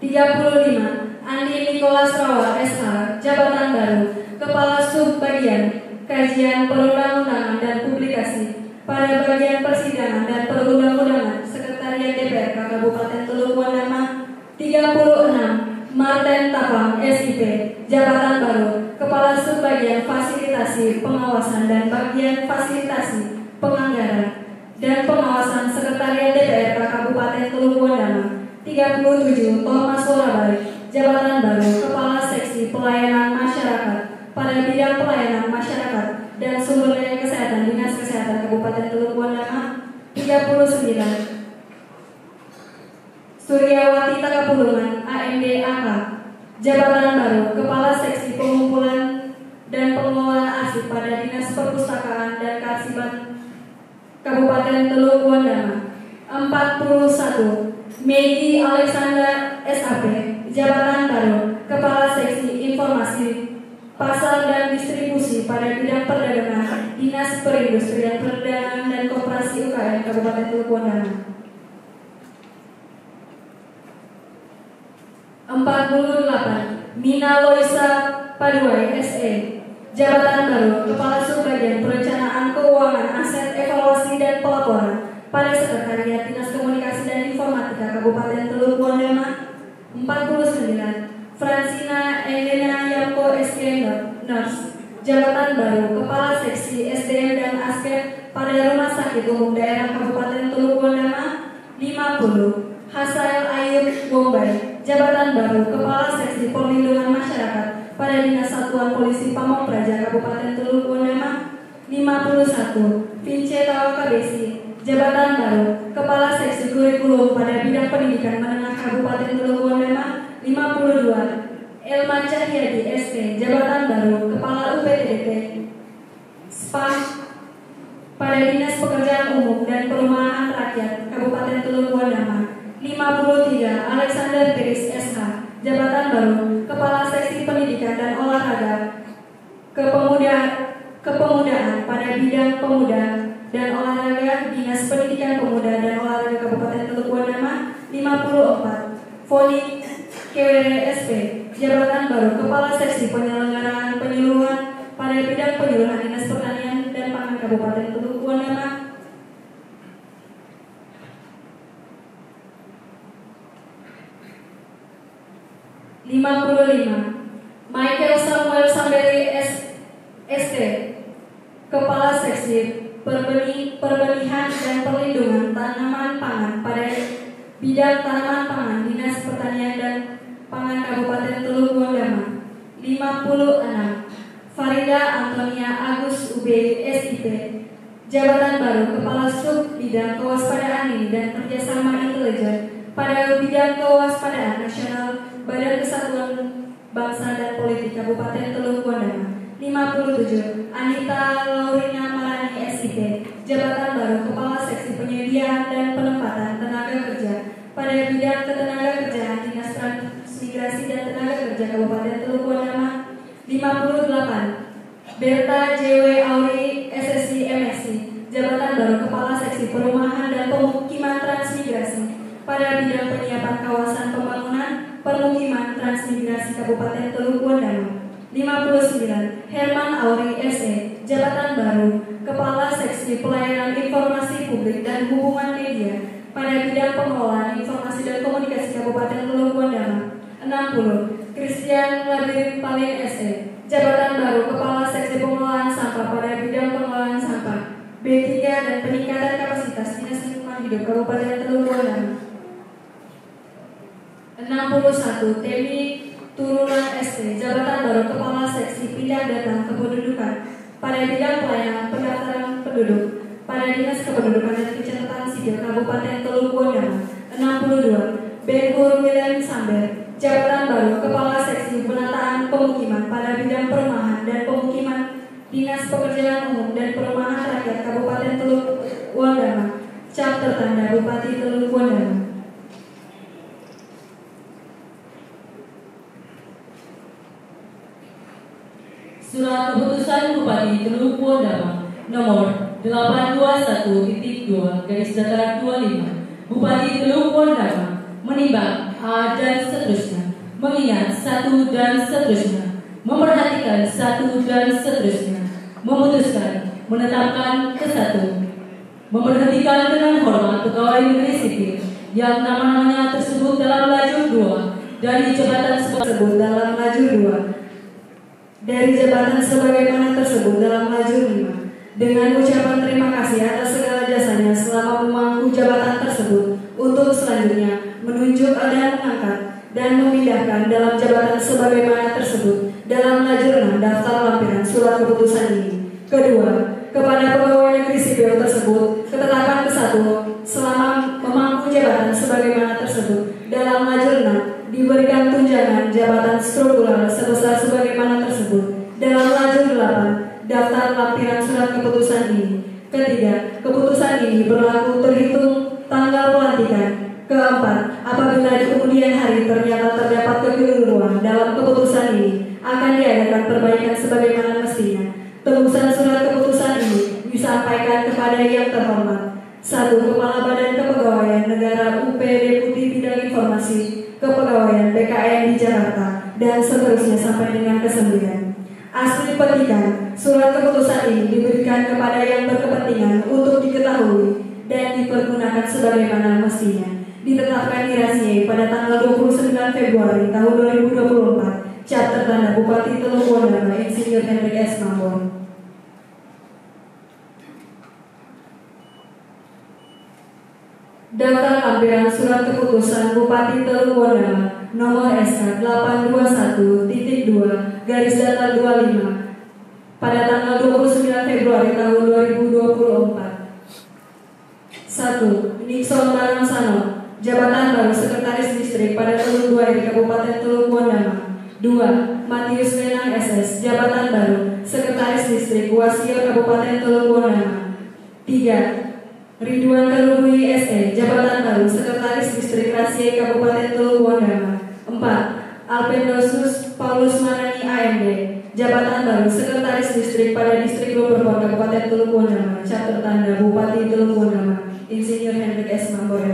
A: 35. Andi Nikolas Rawa SH, jabatan baru Kepala Subbagian Kajian Perundang-undangan dan Publikasi pada Bagian Persidangan dan Perundang-undangan Sekretariat DPRK Kabupaten Teluk Bondama. 36. Martin Tapang SIP, jabatan baru Kepala Subbagian Fasilitasi Pengawasan dan Bagian Fasilitasi Penganggaran dan Pengawasan Sekretariat DPRK Kabupaten Teluk Bondama. 37. Thomas Warabai, jabatan baru Kepala Seksi Pelayanan Masyarakat pada bidang pelayanan masyarakat dan sumber daya kesehatan Dinas Kesehatan Kabupaten Teluk Bondama. 39. Suryawati Takapulungan AMD AK, jabatan baru Kepala Seksi Pengumpulan dan Pengelolaan Arsip pada Dinas Perpustakaan dan Kearsipan Kabupaten Teluk Bondama. 41. Megi Alexander SAP, jabatan baru Kepala Seksi Informasi Pasar dan Distribusi pada bidang perdagangan Dinas Perindustrian Perdagangan dan Koperasi UKM Kabupaten Teluk Bondama. 48. Mina Loisa Paduai SE, jabatan baru Kepala Subbagian Perencanaan Keuangan, Aset Evaluasi dan Pelaporan pada Sekretariat Dinas Komunikasi dan Informatika Kabupaten Teluk Bondama. 49. Francina Elena Yamko SK Nurse, jabatan baru Kepala Seksi SDM dan Askep pada Rumah Sakit Umum Daerah Kabupaten Teluk Bondama. 50. Hasael Ayub Bombay, jabatan baru Kepala Seksi Perlindungan Masyarakat pada Dinas Satuan Polisi Pamong Praja Kabupaten Teluk Bondama. 51. Vince Tawakabesi, jabatan baru Kepala Seksi Kurikulum pada Bidang Pendidikan Menengah Kabupaten Teluk Bondama. 52. Elma Cahyadi ST, jabatan baru Kepala UPTDP SPA pada Dinas Pekerjaan Umum dan Perumahan Rakyat Kabupaten Teluk Bondama. 53. Alexander Peris SH, jabatan baru Kepala Seksi Pendidikan dan Olahraga Kepemudaan pada bidang pemuda dan olahraga Dinas Pendidikan Pemuda dan Olahraga Kabupaten Teluk Bondama. 54. Foni KWR SP, jabatan baru Kepala Seksi Penyelenggaraan Penyuluhan pada bidang penyuluhan Dinas Pertanian dan Pangan Kabupaten Teluk Bondama. 55. Michael Samuel Sambeli ST, Kepala Seksi Perbenihan dan Perlindungan Tanaman Pangan pada bidang tanaman pangan Dinas Pertanian dan Pangan Kabupaten Teluk Wondama. 56. Farida Antonia Agus UB SIP, Jabatan Baru Kepala Sub Bidang Kewaspadaan Dini dan Kerjasama Intelijen pada bidang kewaspadaan nasional Badan Kesatuan Bangsa dan Politik Kabupaten Teluk Wondama. 57. Anita Laurina Marani SIP, Jabatan Baru Kepala Seksi Penyediaan dan Penempatan Tenaga Kerja pada bidang ketenagakerjaan Dinas Transmigrasi dan Tenaga Kerja Kabupaten Teluk Wondama. 58. Berta JW Auri SSI MSI, Jabatan Baru Kepala Seksi Perumahan dan Pemukiman Transmigrasi pada bidang penyiapan kawasan pembangunan permukiman transmigrasi Kabupaten Teluk Wondama. 59. Herman Auri SE, Jabatan Baru Kepala Seksi Pelayanan Informasi Publik dan Hubungan Media pada bidang pengelolaan informasi dan komunikasi Kabupaten Teluk Wondama. 60. Christian Labirin Palin SE, Jabatan Baru Kepala Seksi Pengelolaan Sampah pada bidang pengelolaan sampah B3 dan peningkatan kapasitas Dinas Lingkungan Hidup Kabupaten Teluk Wondama. 61. Temi Turunan ST, Jabatan Baru Kepala Seksi Pindah Datang Kependudukan pada bidang pelayanan pendaftaran penduduk pada Dinas Kependudukan dan Pencatatan Sipil Kabupaten Teluk Wondama. 62. Ben-Hur William Samber, Jabatan Baru Kepala Seksi Penataan Pemukiman pada bidang perumahan dan pemukiman Dinas Pekerjaan Umum dan Perumahan Rakyat Kabupaten Teluk Wondama. Cap tertanda Bupati Teluk Wondama.
B: Surat Keputusan Bupati Teluk Wondama nomor 821.2/25 Bupati Teluk Wondama menimbang A dan seterusnya, mengingat satu dan seterusnya, memperhatikan satu dan seterusnya, memutuskan, menetapkan ke satu, memberhentikan dengan hormat pegawai negeri sipil yang nama-namanya tersebut dalam lajur 2 dari jabatan tersebut
A: dalam lajur 2 dari jabatan sebagaimana tersebut dalam lajur 5 dengan ucapan terima kasih atas segala jasanya selama memangku jabatan tersebut untuk selanjutnya menunjuk dan mengangkat dan memindahkan dalam jabatan sebagaimana tersebut dalam lajur 6 daftar lampiran surat keputusan ini. Kedua, kepada pegawai negeri sipil tersebut ketetapan ke-1 selama memangku jabatan sebagaimana tersebut dalam lajur 6 diberikan tunjangan jabatan struktural sebesar sebagaimana tersebut dalam lajur 8 daftar lampiran surat keputusan ini. Ketiga, keputusan ini berlaku terhitung tanggal pelantikan. Keempat, apabila di kemudian hari ternyata terdapat kekeliruan dalam keputusan ini, akan diadakan perbaikan sebagaimana mestinya. Tembusan surat keputusan ini disampaikan kepada yang terhormat. 1. Kepala Badan Kepegawaian Negara UP Deputi Bidang Informasi Kepegawaian BKN di Jakarta dan seterusnya sampai dengan ke-9. Asli petikan, surat keputusan ini diberikan kepada yang berkepentingan untuk diketahui dan dipergunakan sebagaimana mestinya. Ditetapkan dirahasiai pada tanggal 29 Februari tahun 2024. Cap tertanda Bupati Teluk Wondama Insinyur Hendrik S. Mambon. Daftar lampiran surat keputusan Bupati Teluk Wondama nomor SK 821.2/25 pada tanggal 29 Februari tahun 2024. 1. Nixon Barangsano, Jabatan Baru Sekretaris Distrik pada Teluk 2 di Kabupaten Teluk Wondama. 2. Matius Wenang SS, Jabatan Baru Sekretaris Distrik Wasio Kabupaten Teluk Wondama. 3. Ridwan Kalubui SE, Jabatan Baru Sekretaris Distrik Rasie Kabupaten Teluk Wondama. 4. Alpendosius Paulus Manani AMD, Jabatan Baru Sekretaris Distrik pada Distrik Lumberpon Kabupaten Teluk Wondama. Cap tertanda Bupati Teluk Wondama Insinyur Hendrik S. Mambon.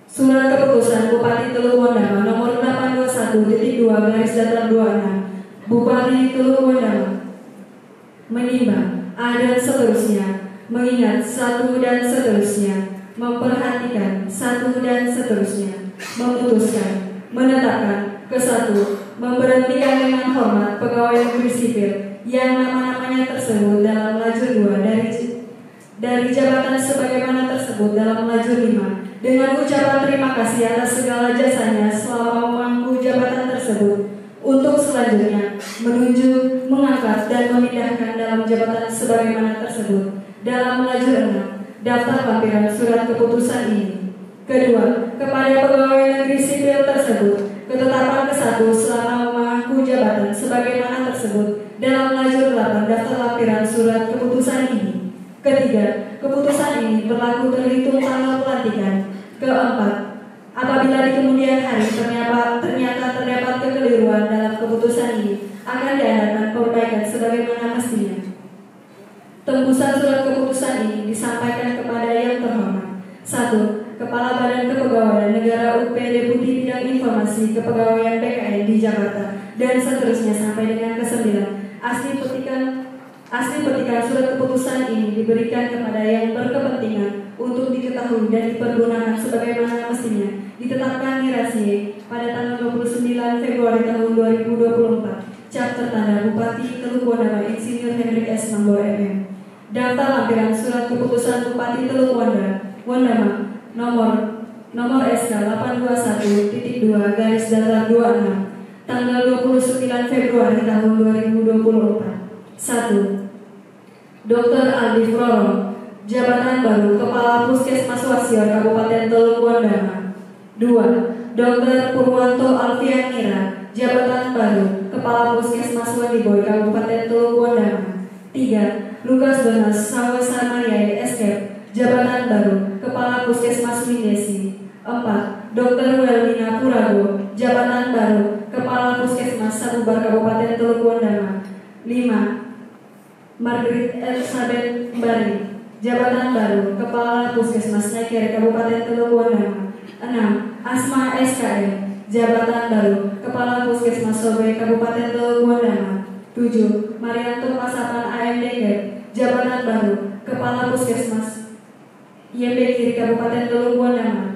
A: Surat keputusan Bupati Teluk Wondama nomor 821.2/26 Bupati Teluk Wondama menimbang A dan seterusnya, mengingat satu dan seterusnya, memperhatikan satu dan seterusnya, memutuskan, menetapkan ke-1, memberhentikan dengan hormat pegawai negeri sipil yang nama-namanya tersebut dalam lajur 2 dari jabatan sebagaimana tersebut dalam lajur 5 dengan ucapan terima kasih atas segala jasanya selama memangku jabatan tersebut, untuk selanjutnya menunjuk, mengangkat, dan memindahkan dalam jabatan sebagaimana tersebut dalam lajur 6 daftar lampiran surat keputusan ini. Kedua, kepada pegawai negeri sipil tersebut, ketetapan ke-1 selama memangku jabatan sebagaimana tersebut dalam lajur 8 daftar lampiran surat keputusan ini. Ketiga, keputusan ini berlaku terhitung tanggal pelantikan. Keempat, apabila di kemudian hari ternyata terdapat kekeliruan dalam keputusan ini, akan diadakan perbaikan sebagaimana mestinya. Tembusan surat keputusan ini disampaikan kepada yang terhormat. 1. Kepala Badan Kepegawaian Negara UP Deputi Bidang Informasi Kepegawaian BKN di Jakarta dan seterusnya sampai dengan ke-9. Asli petikan surat keputusan ini diberikan kepada yang berkepentingan untuk diketahui dan dipergunakan sebagaimana mestinya. Ditetapkan di Rasie pada tanggal 29 Februari tahun 2024. Cap tertanda Bupati Teluk Wondama Insinyur Hendrik S. Mambor MM. Daftar lampiran surat keputusan Bupati Teluk Wondama nomor SK 821.2/26 tanggal 29 Februari tahun 2024. 1. Dr. Aldi Roro, jabatan baru Kepala Puskesmas Wasior Kabupaten Teluk Wondama. 2. Dr. Purwanto Alfian Mira, jabatan baru Kepala Puskesmas Wandiboy Kabupaten Teluk Wondama. 3. Lukas Donas Sawesa Maria Escape, jabatan baru Kepala Puskesmas Windesi. 4. Dr. Welmina Purago, jabatan baru Kepala Puskesmas Sabubar Kabupaten Teluk Wondama. 5. Margaret Elizabeth Mbari, jabatan baru Kepala Puskesmas Naikere Kabupaten Teluk Wondama. 6. Asma SKM, jabatan baru Kepala Puskesmas Sobe Kabupaten Teluk Wondama. 7. Marianto Pasapan AMDK, jabatan baru Kepala Puskesmas IMB Kiri Kabupaten Teluk Wondama.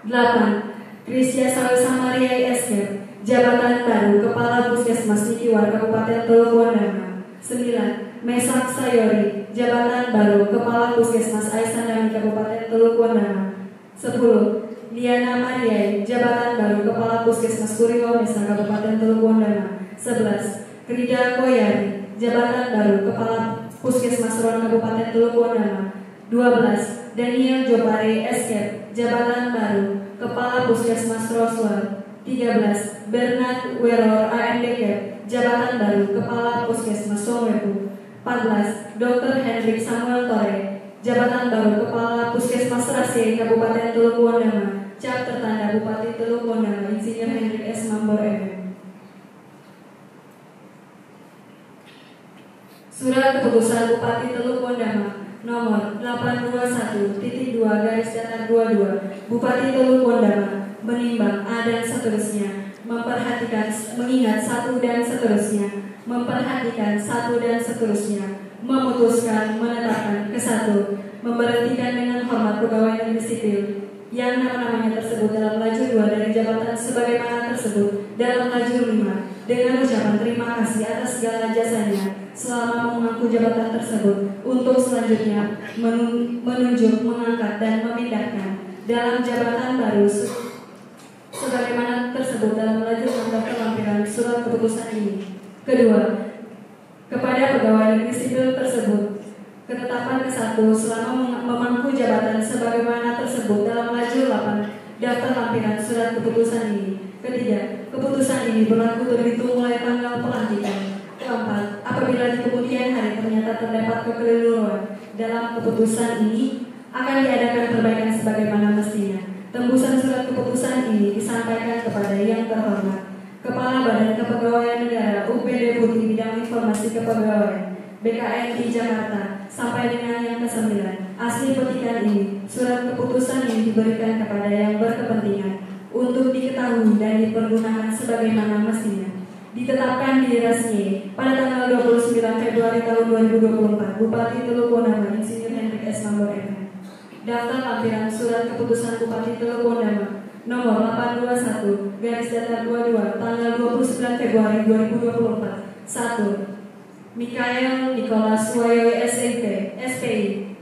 A: 8. Krisya Sawesa Maria SK, jabatan baru Kepala Puskesmas Nikiwar Kabupaten Teluk Wondama. 9. Mesak Sayori, jabatan baru Kepala Puskesmas Aisandani Kabupaten Teluk Wondama. 10. Liana Maria, jabatan baru Kepala Puskesmas Kuriwa Mesa Kabupaten Teluk Wondama. 11. Krida Koyari, jabatan baru Kepala Puskesmas Ron Kabupaten Teluk Wondama. 12. Daniel Jopare SK, jabatan baru Kepala Puskesmas Roswar. 13. Bernard Weror AMDK, jabatan baru Kepala Puskesmas Songwepu. 14. Dr. Hendrik Samuel Tore, jabatan baru Kepala Puskesmas Rasie Kabupaten Teluk Wondama. Cap tertanda Bupati Teluk Wondama Insinyur Hendrik S. Mambor MM. Surat Keputusan Bupati Teluk Wondama nomor 821.2/22 Bupati Teluk Wondama menimbang A dan seterusnya, memperhatikan, mengingat 1 dan seterusnya, memperhatikan 1 dan seterusnya, memutuskan, menetapkan ke-1, memberhentikan dengan hormat pegawai negeri sipil yang nama-namanya tersebut dalam lajur 2 dari jabatan sebagaimana tersebut dalam lajur 5 dengan ucapan terima kasih atas segala jasanya selama mengaku jabatan tersebut, untuk selanjutnya menunjuk, mengangkat, dan memindahkan dalam jabatan baru sebagaimana tersebut dalam lajur daftar lampiran surat keputusan ini. Kedua, kepada pegawai negeri sipil tersebut, ketetapan ke-1 selama memangku jabatan sebagaimana tersebut dalam lajur 8 daftar lampiran surat keputusan ini. Ketiga, keputusan ini berlaku terhitung mulai tanggal pelantikan. Keempat, apabila di kemudian hari ternyata terdapat kekeliruan dalam keputusan ini, akan diadakan perbaikan sebagaimana mestinya. Tembusan surat keputusan ini disampaikan kepada yang terhormat Kepala Badan Kepegawaian Negara UP Deputi Bidang Informasi Kepegawaian BKN di Jakarta sampai dengan yang ke-9. Asli petikan ini, surat keputusan ini diberikan kepada yang berkepentingan untuk diketahui dan dipergunakan sebagaimana mestinya. Ditetapkan di Rasie pada tanggal 29 Februari tahun 2024 Bupati Teluk Wondama Insinyur Hendrik S. Mambor MM. Daftar lampiran surat keputusan Bupati Teluk Wondama nomor 821 garis datar 22 tanggal 29 Februari 2024. 1. Mikael Nicholas Wayoy SIP, SPI,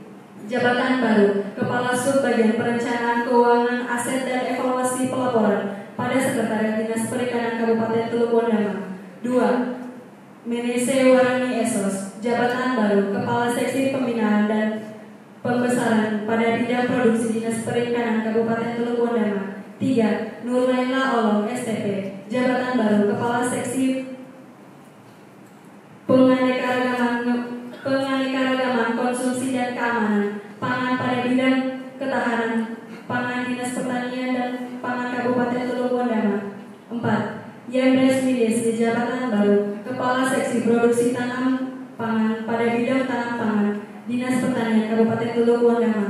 A: jabatan baru, Kepala Sub Bagian Perencanaan Keuangan Aset dan Evaluasi Pelaporan pada Sekretariat Dinas Perikanan Kabupaten Teluk Bondama. 2. Menese Warani Esos, jabatan baru, Kepala Seksi Pembinaan dan Pembesaran pada bidang produksi Dinas Perikanan Kabupaten Teluk Bondama. 3. Nurlaila Olong STP, jabatan baru, Kepala Seksi penganeka-ragaman konsumsi dan keamanan pangan pada bidang ketahanan pangan Dinas Pertanian dan Pangan Kabupaten Teluk Bondama. 4. Yandres Midesi, jabatan baru, Kepala Seksi Produksi Tanam Pangan pada bidang tanam pangan Dinas Pertanian Kabupaten Teluk Bondama.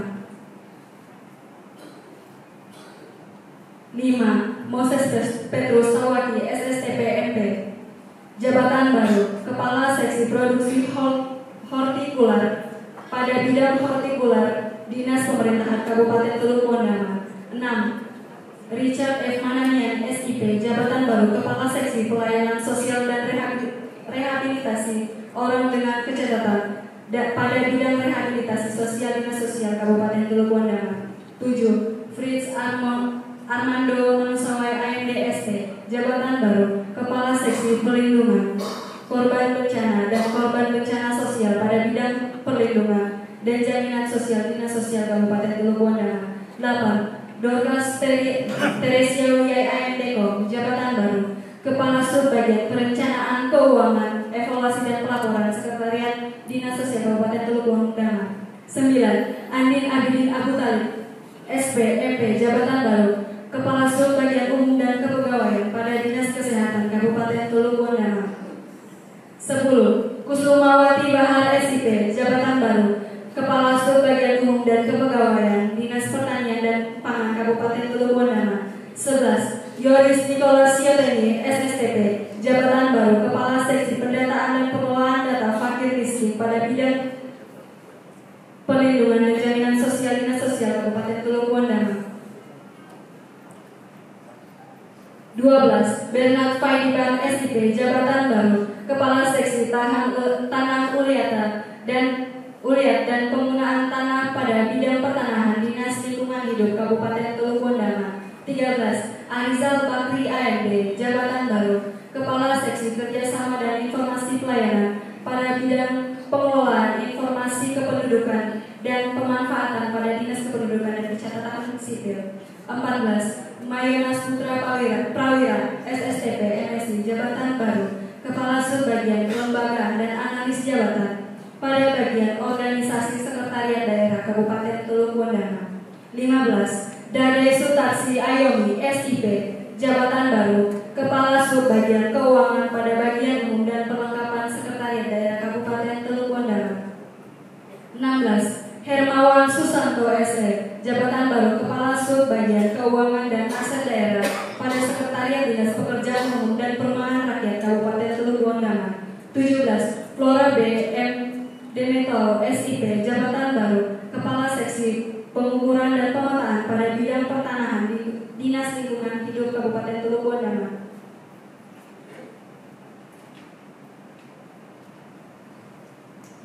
A: 5. Moses Petrus Sawaki SSTP MP, jabatan baru, Kepala Seksi Produksi Hortikular pada bidang hortikular Dinas Pemerintahan Kabupaten Teluk Bondama. 6. Richard F. Mananian SIP, jabatan baru, Kepala Seksi Pelayanan Sosial dan Rehabilitasi Orang dengan Kecacatan pada bidang rehabilitasi sosial Dinas Sosial Kabupaten Teluk Bondama. 7. Fritz Armando Manusawai AMDST, jabatan baru, Kepala Seksi Perlindungan Korban Bencana dan Korban Bencana Sosial pada bidang perlindungan dan jaminan sosial Dinas Sosial Kabupaten Teluk Bondama. 8. Dorcas Teresia Wiyai AMDKOM, jabatan baru, Kepala Sub Bagian Perencanaan Keuangan Evaluasi dan Pelaporan Sekretariat Dinas Sosial Kabupaten Teluk Bondama. 9. Andin Abidin Abu Talib SP MP, jabatan baru, Kepala Sub Bagian Umum dan Kepegawaian pada Dinas Kesehatan Kabupaten Teluk Bondama. 10. Kusumawati Bahar SIP, jabatan baru, Kepala Sub Bagian Umum dan Kepegawaian Dinas Pertanian dan Pangan Kabupaten Teluk Bondama. 11. Yoris Nicholas Yoteni SSTP, jabatan baru, Kepala Seksi Pendataan dan Pengelolaan Data Fakir Miskin pada bidang Perlindungan dan Jaminan Sosial Dinas Sosial Kabupaten Teluk Bondama. 12. Bernard Faidiban SIP, jabatan baru, Kepala Seksi Tanah Uliat dan Penggunaan Tanah pada bidang pertanahan Dinas Lingkungan Hidup Kabupaten Teluk Bondama. 13. Arizal Bakri AMD, jabatan baru, Kepala Seksi Kerjasama dan Informasi Pelayanan pada bidang pengelolaan informasi kependudukan dan pemanfaatan pada Dinas Kependudukan dan Pencatatan Sipil. 14. Mayonas Putra Prawira SSTP MSI, jabatan baru, Kepala Sub Bagian Kelembagaan dan Analis Jabatan pada bagian Organisasi Sekretariat Daerah Kabupaten Teluk Bondama. 15. Dade Sutarsi Ayomi SIP, jabatan baru, Kepala Sub Bagian Keuangan pada bagian Umum dan Perlengkapan Sekretariat Daerah Kabupaten Teluk Bondama. 16. Hermawan Susanto SE, jabatan baru, Kepala Sub Bagian Keuangan dan Aset Daerah pada Sekretariat Dinas Pekerjaan Umum dan Perumahan Rakyat Kabupaten Teluk Bondama. 17. Flora B. M. Demeto SIP, jabatan baru, Kepala Seksi Pengukuran dan Pemetaan pada bidang pertanahan di Dinas Lingkungan Hidup Kabupaten Teluk Bondama.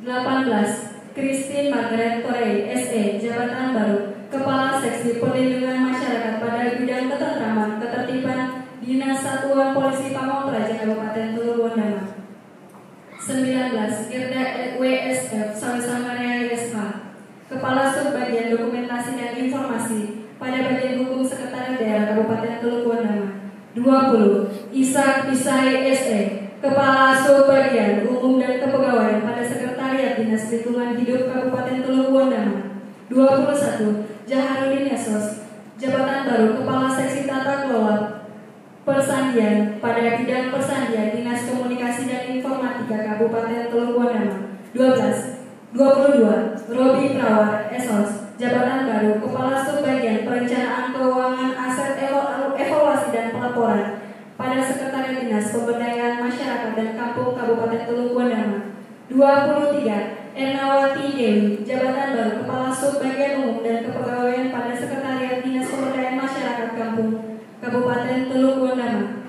A: 18. Christine Margaret Torrey SE, jabatan baru, Kepala Seksi Perlindungan Masyarakat pada bidang ketentraman ketertiban Dinas Satuan Polisi Pamong Praja Kabupaten Teluk Bondama. 19. Girda WSF Salsa Maria Yesma, Kepala Sub Bagian Dokumentasi dan Informasi pada bagian Hukum Sekretariat Daerah Kabupaten Teluk Bondama. 20. Ishak Bisai SE, Kepala Sub Bagian Umum dan Kepegawaian pada Sekretariat Dinas Lingkungan Hidup Kabupaten Teluk Bondama. 21. Jaharudin Yesos, jabatan baru, Kepala Seksi Tata Kelola Persandian pada bidang persandian Dinas Komunikasi dan Informatika Kabupaten Teluk Bondama. 22. Robi Prawar Esos, jabatan baru, Kepala Sub Bagian Perencanaan Keuangan Aset Evaluasi dan Pelaporan pada Sekretariat Dinas Pemberdayaan Masyarakat dan Kampung Kabupaten Teluk Bondama. 23. Ernawati Dewi, jabatan baru, Kepala Sub Bagian Umum dan Kepegawaian pada Sekretariat Dinas Pemberdayaan Masyarakat Kampung Kabupaten Teluk Wondama.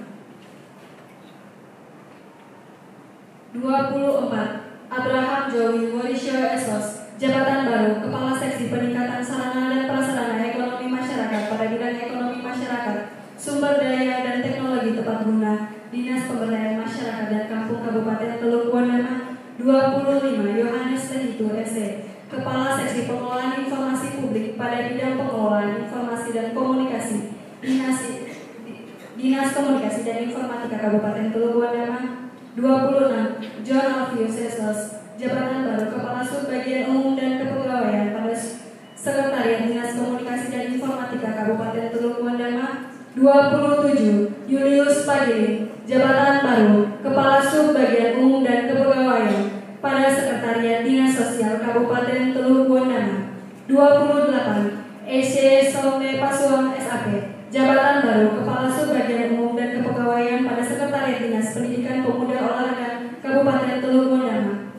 A: 24. Abraham Jowi Warisyo Esos, Jabatan Baru, Kepala Seksi Peningkatan Sarana dan Prasarana Ekonomi Masyarakat pada bidang ekonomi masyarakat, sumber daya dan teknologi tepat guna, Dinas Pemberdayaan Masyarakat dan Kampung Kabupaten Teluk Wondama. 25. Yohanes Tehitu SE, Kepala Seksi Pengelolaan Informasi Publik pada bidang pengelolaan informasi dan komunikasi, Dinas Komunikasi dan Informatika Kabupaten Teluk Wondama. 26. John Alfius Esos, Jabatan Baru, Kepala Subbagian Umum dan Kepegawaian pada Sekretariat Dinas Komunikasi dan Informatika Kabupaten Teluk Wondama. 27. Julius Pagiling, Jabatan Baru, Kepala Subbagian Umum dan Kepegawaian pada Sekretariat Dinas Sosial Kabupaten Teluk Wondama. 28. EC Somne Pasuang SAP, Jabatan Baru, Kepala Subbagian Umum dan Kepegawaian pada Sekretariat Dinas Pendidikan Pemuda Olahraga Kabupaten Teluk Wondama.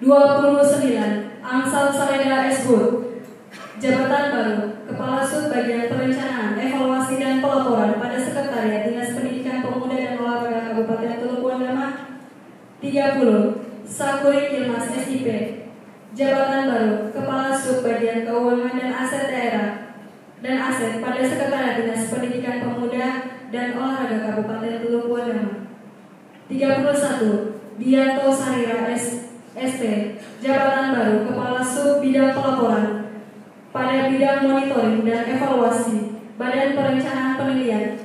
A: 29. Angsal Saleda Esbud, Jabatan Baru, Kepala Subbagian Perencanaan, Evaluasi dan Pelaporan pada Sekretariat Dinas Pendidikan Pemuda dan Olahraga Kabupaten Teluk Wondama. 30. Sakuri Kilmas SIP, Jabatan Baru, Kepala Subbagian Keuangan dan Aset Daerah dan Aset pada Sekretariat Dinas Pendidikan Pemuda dan Olahraga Kabupaten Teluk Wondama. 31. Dianto Sarira ST, Jabatan Baru, Kepala Sub Bidang Pelaporan pada bidang monitoring dan evaluasi, Badan Perencanaan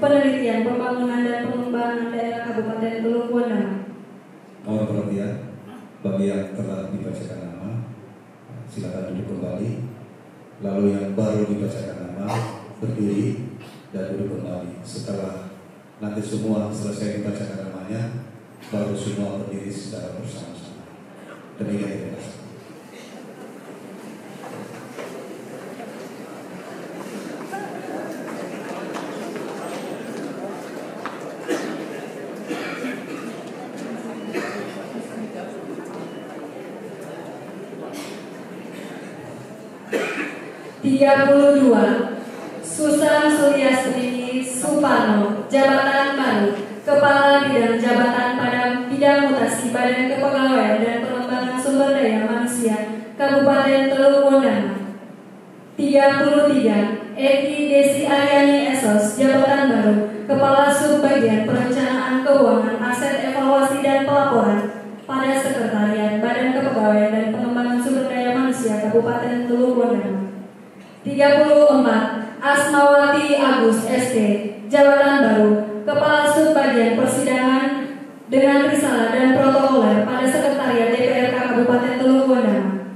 A: Penelitian Pembangunan dan Pengembangan Daerah Kabupaten Teluk Wondama.
C: Mohon perhatian, bagi yang telah dibacakan nama, silakan duduk kembali. Lalu yang baru dibacakan nama, berdiri dan duduk kembali. Setelah nanti semua selesai dibacakan namanya, baru semua berdiri secara bersama-sama. Demikian terima kasih.
A: Susan Suryastrini Suparno, Jabatan Baru, Kepala Bidang Jabatan pada Bidang Mutasi Badan Kepegawaian dan Pengembangan Sumber Daya Manusia Kabupaten Teluk Wondama. 33. Eki Desi Aryani Esos, Jabatan Baru, Kepala Subbagian Perencanaan Keuangan, Aset Evaluasi dan Pelaporan pada Sekretariat Badan Kepegawaian dan Pengembangan Sumber Daya Manusia Kabupaten Teluk Wondama. 34. Asmawati Agus ST, Jabatan Baru, Kepala Subbagian Persidangan dengan Risalah dan Protokoler pada Sekretariat DPRK Kabupaten Teluk Wondama.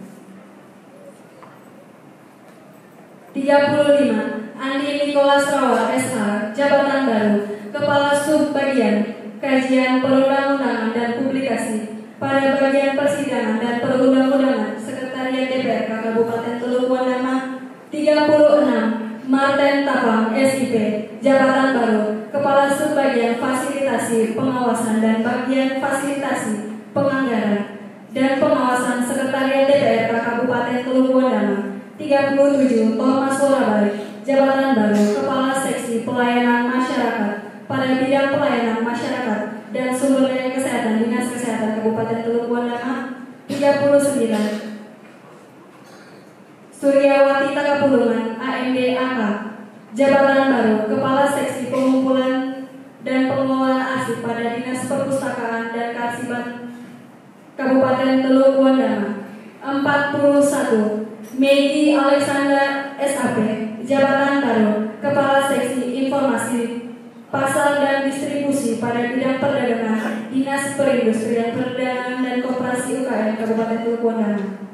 A: 35. Andi Nikolas Rawa SH, Jabatan Baru, Kepala Subbagian Kajian Perundang-undangan dan Publikasi pada Bagian Persidangan dan Perundang-undangan Sekretariat DPRK Kabupaten Teluk Wondama. 36. Martin Tapang SIP, Jabatan Baru, Kepala Subbagian Fasilitasi Pengawasan dan Bagian Fasilitasi Penganggaran dan Pengawasan Sekretariat DPRK Kabupaten Teluk Wondama. 37. Thomas Sorabai, Jabatan Baru, Kepala Seksi Pelayanan Masyarakat pada bidang pelayanan masyarakat dan sumber daya kesehatan Dinas Kesehatan Kabupaten Teluk Wondama. 39. Suryawati Takapulungan AMD AK, Jabatan Baru, Kepala Seksi Pengumpulan dan Pengelolaan Arsip pada Dinas Perpustakaan dan Kearsipan Kabupaten Teluk Wondama. 41. Megi Alexander SAP, Jabatan Baru, Kepala Seksi Informasi Pasar dan Distribusi pada bidang perdagangan Dinas Perindustrian Perdagangan dan Koperasi UKM Kabupaten Teluk Wondama.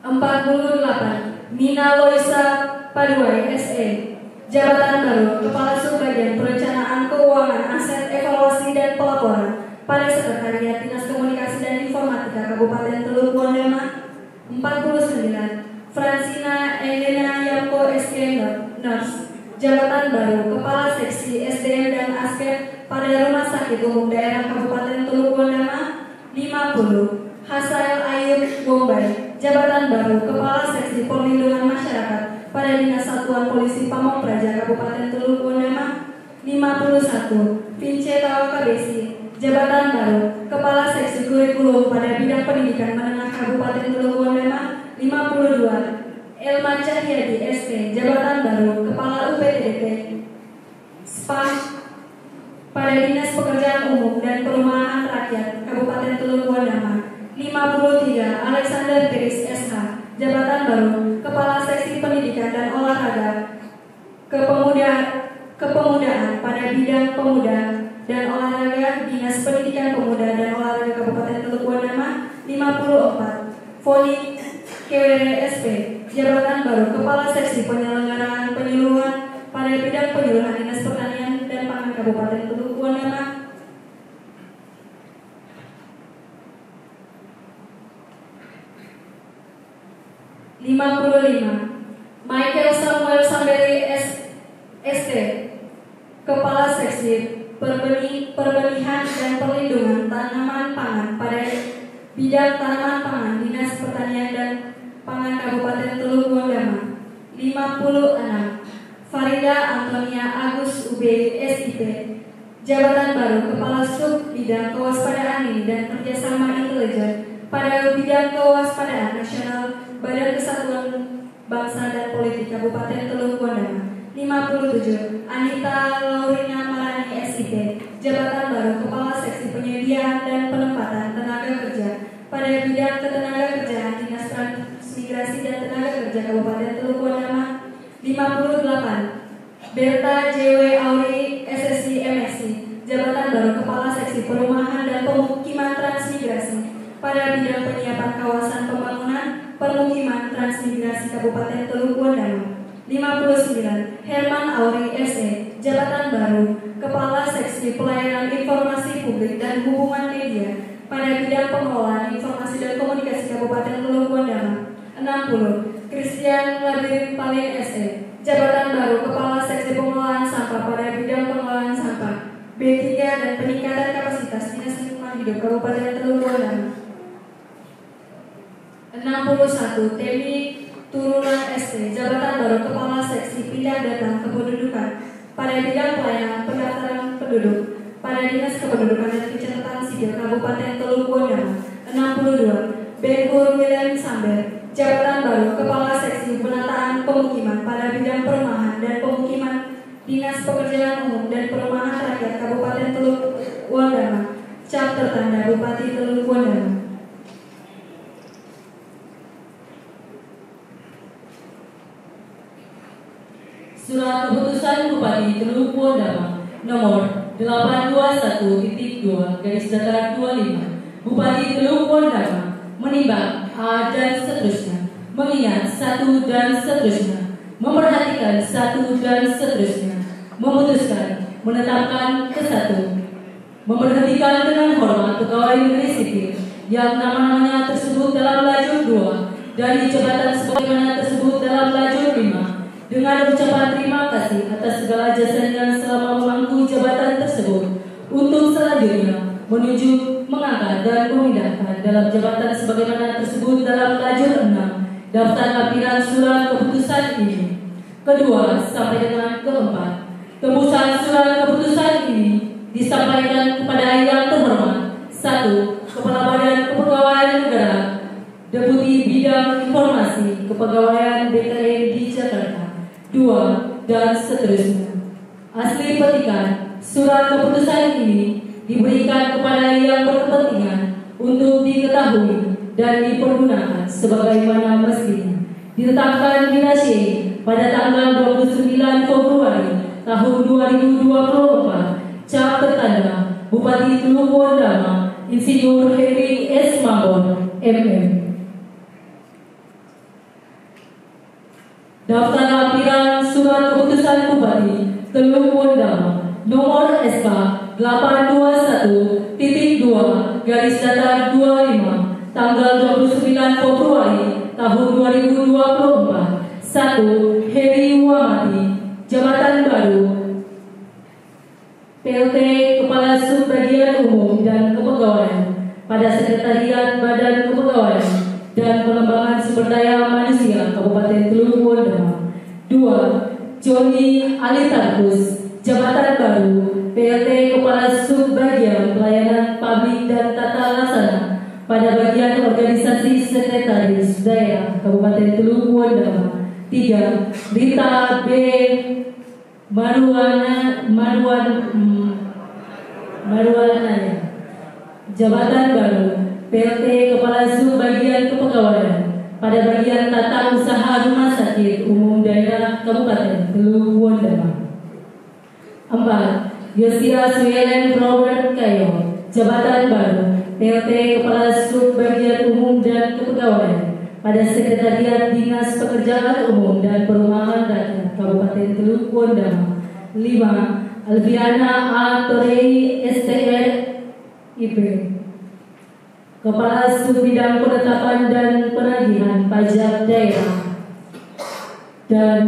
A: 48. Mina Loisa Paduai SE, Jabatan Baru, Kepala Subbagian Perencanaan Keuangan, Aset Evaluasi dan Pelaporan pada Sekretariat Dinas Komunikasi dan Informatika Kabupaten Teluk Wondama. 49. Francina Elena Yamko SK Nurse, Jabatan Baru, Kepala Seksi SDM dan Asker pada Rumah Sakit Umum Daerah Kabupaten Teluk Wondama. 50. Hasael Ayub Bombay, Jabatan Baru, Kepala Seksi Perlindungan Masyarakat pada Dinas Satuan Polisi Pamong Praja Kabupaten Teluk Wondama. 51. Vince Tawakabesi, Jabatan Baru, Kepala Seksi Kurikulum pada Bidang Pendidikan Menengah Kabupaten Teluk Wondama. 52. Elma Cahyadi ST, Jabatan Baru, Kepala UPTDP SPAN pada Dinas Pekerjaan Umum dan Perumahan Rakyat Kabupaten Teluk Wondama. 53. Alexander Peris SH, Jabatan Baru, Kepala Seksi Pendidikan dan Olahraga Kepemudaan pada Bidang Pemuda dan Olahraga Dinas Pendidikan Pemuda dan Olahraga Kabupaten Teluk Wondama. 54. Foni Kewere SP, Jabatan Baru, Kepala Seksi Penyelenggaraan Penyuluhan pada Bidang Penyuluhan Dinas Pertanian dan Pangan Kabupaten Teluk Wondama. 55. Michael Samuel Samberi ST, Kepala Seksi Perbenihan dan Perlindungan Tanaman Pangan pada Bidang Tanaman Pangan Dinas Pertanian dan Pangan Kabupaten Teluk Wondama. 56. Farida Antonia Agus UB SIP, Jabatan Baru, Kepala Sub Bidang Kewaspadaan Dini dan Kerjasama Intelijen pada Bidang Kewaspadaan Nasional Badan Kesatuan Bangsa dan Politik Kabupaten Teluk Wondama. 57. Anita Laurina Marani SIP, Jabatan Baru, Kepala Seksi Penyediaan dan Penempatan Tenaga Kerja pada Bidang Ketenagakerjaan Dinas Transmigrasi dan Tenaga Kerja Kabupaten Teluk Wondama. 58. Berta JW Auri SSI MSI, Jabatan Baru, Kepala Seksi Perumahan dan Pemukiman Transmigrasi pada Bidang Penyiapan Kawasan Pembangunan Permukiman Transmigrasi Kabupaten Teluk Wondama. 59. Herman Auri SE, Jabatan Baru, Kepala Seksi Pelayanan Informasi Publik dan Hubungan Media pada Bidang Pengelolaan Informasi dan Komunikasi Kabupaten Teluk Wondama. 60. Christian Labirin Palin SE, Jabatan Baru, Kepala Seksi Pengelolaan Sampah pada Bidang Pengelolaan Sampah B3 dan Peningkatan Kapasitas Dinas Lingkungan Hidup Kabupaten Teluk Wondama. 61. Temi Turunan ST, Jabatan Baru, Kepala Seksi Pindah Datang Kependudukan pada Bidang Pelayanan Pendaftaran Penduduk pada Dinas Kependudukan dan Pencatatan Sipil Kabupaten Teluk Wondama. 62. Ben-Hur William Samber, Jabatan Baru, Kepala Seksi Penataan Pemukiman pada Bidang Perumahan dan Pemukiman Dinas Pekerjaan Umum dan Perumahan Rakyat Kabupaten Teluk Wondama. Cap tertanda Bupati Teluk Wondama.
B: Surat Keputusan Bupati Teluk Wondama nomor 821.2/25 Bupati Teluk Wondama menimbang A dan seterusnya, mengingat 1 dan seterusnya, memperhatikan 1 dan seterusnya, memutuskan menetapkan ke-1, memberhentikan dengan hormat pegawai negeri sipil yang nama-namanya tersebut dalam lajur 2 dari jabatan sebagaimana tersebut dalam lajur 5 dengan ucapan terima kasih atas segala jasanya selama memangku jabatan tersebut untuk selanjutnya menuju mengangkat dan memindahkan dalam jabatan sebagaimana tersebut dalam lajur 6 daftar lampiran surat keputusan ini. Kedua, sampai dengan keempat, tembusan surat keputusan ini disampaikan kepada yang terhormat 1. Kepala Badan Kepegawaian Negara, Deputi Bidang Informasi Kepegawaian BKN di Jakarta. 2. Dan seterusnya. Asli petikan surat keputusan ini diberikan kepada yang berkepentingan untuk diketahui dan dipergunakan sebagaimana mestinya. Ditetapkan di Nasye pada tanggal 29 Februari tahun 2024. Cap tertanda Bupati Teluk Wondama Insinyur Heri S. Mambon MM. Daftar lampiran surat keputusan Bupati Teluk Wondama nomor SK 821.2/25 tanggal 29 Februari tahun 2024. 1. Heri Wamati, Jabatan Baru, PLT Kepala Subbagian Umum dan Kepegawaian pada Sekretariat Badan Kepegawaian dan Pengembangan Sumber Daya Manusia Kabupaten Teluk Wondama. 2. Joni Alitarkus, jabatan baru, PLT Kepala Subbagian Pelayanan Publik dan Tata Laksana pada bagian organisasi Sekretaris Daerah Kabupaten Teluk Wondama. 3. Rita B. Marwanaya, jabatan baru, PLT Kepala Subbagian Kepegawaian pada bagian Tata Usaha Rumah Sakit Umum Daerah Kabupaten Teluk Wondama. 4. Yosia Suelen Robert Kayo, jabatan baru, PLT Kepala Subbagian Umum dan Kepegawaian pada Sekretariat Dinas Pekerjaan Umum dan Perumahan Rakyat Kabupaten Teluk Wondama. 5. Alfiana A. Torei STR IP, Kepala Subbidang Penetapan dan Penagihan Pajak Daerah dan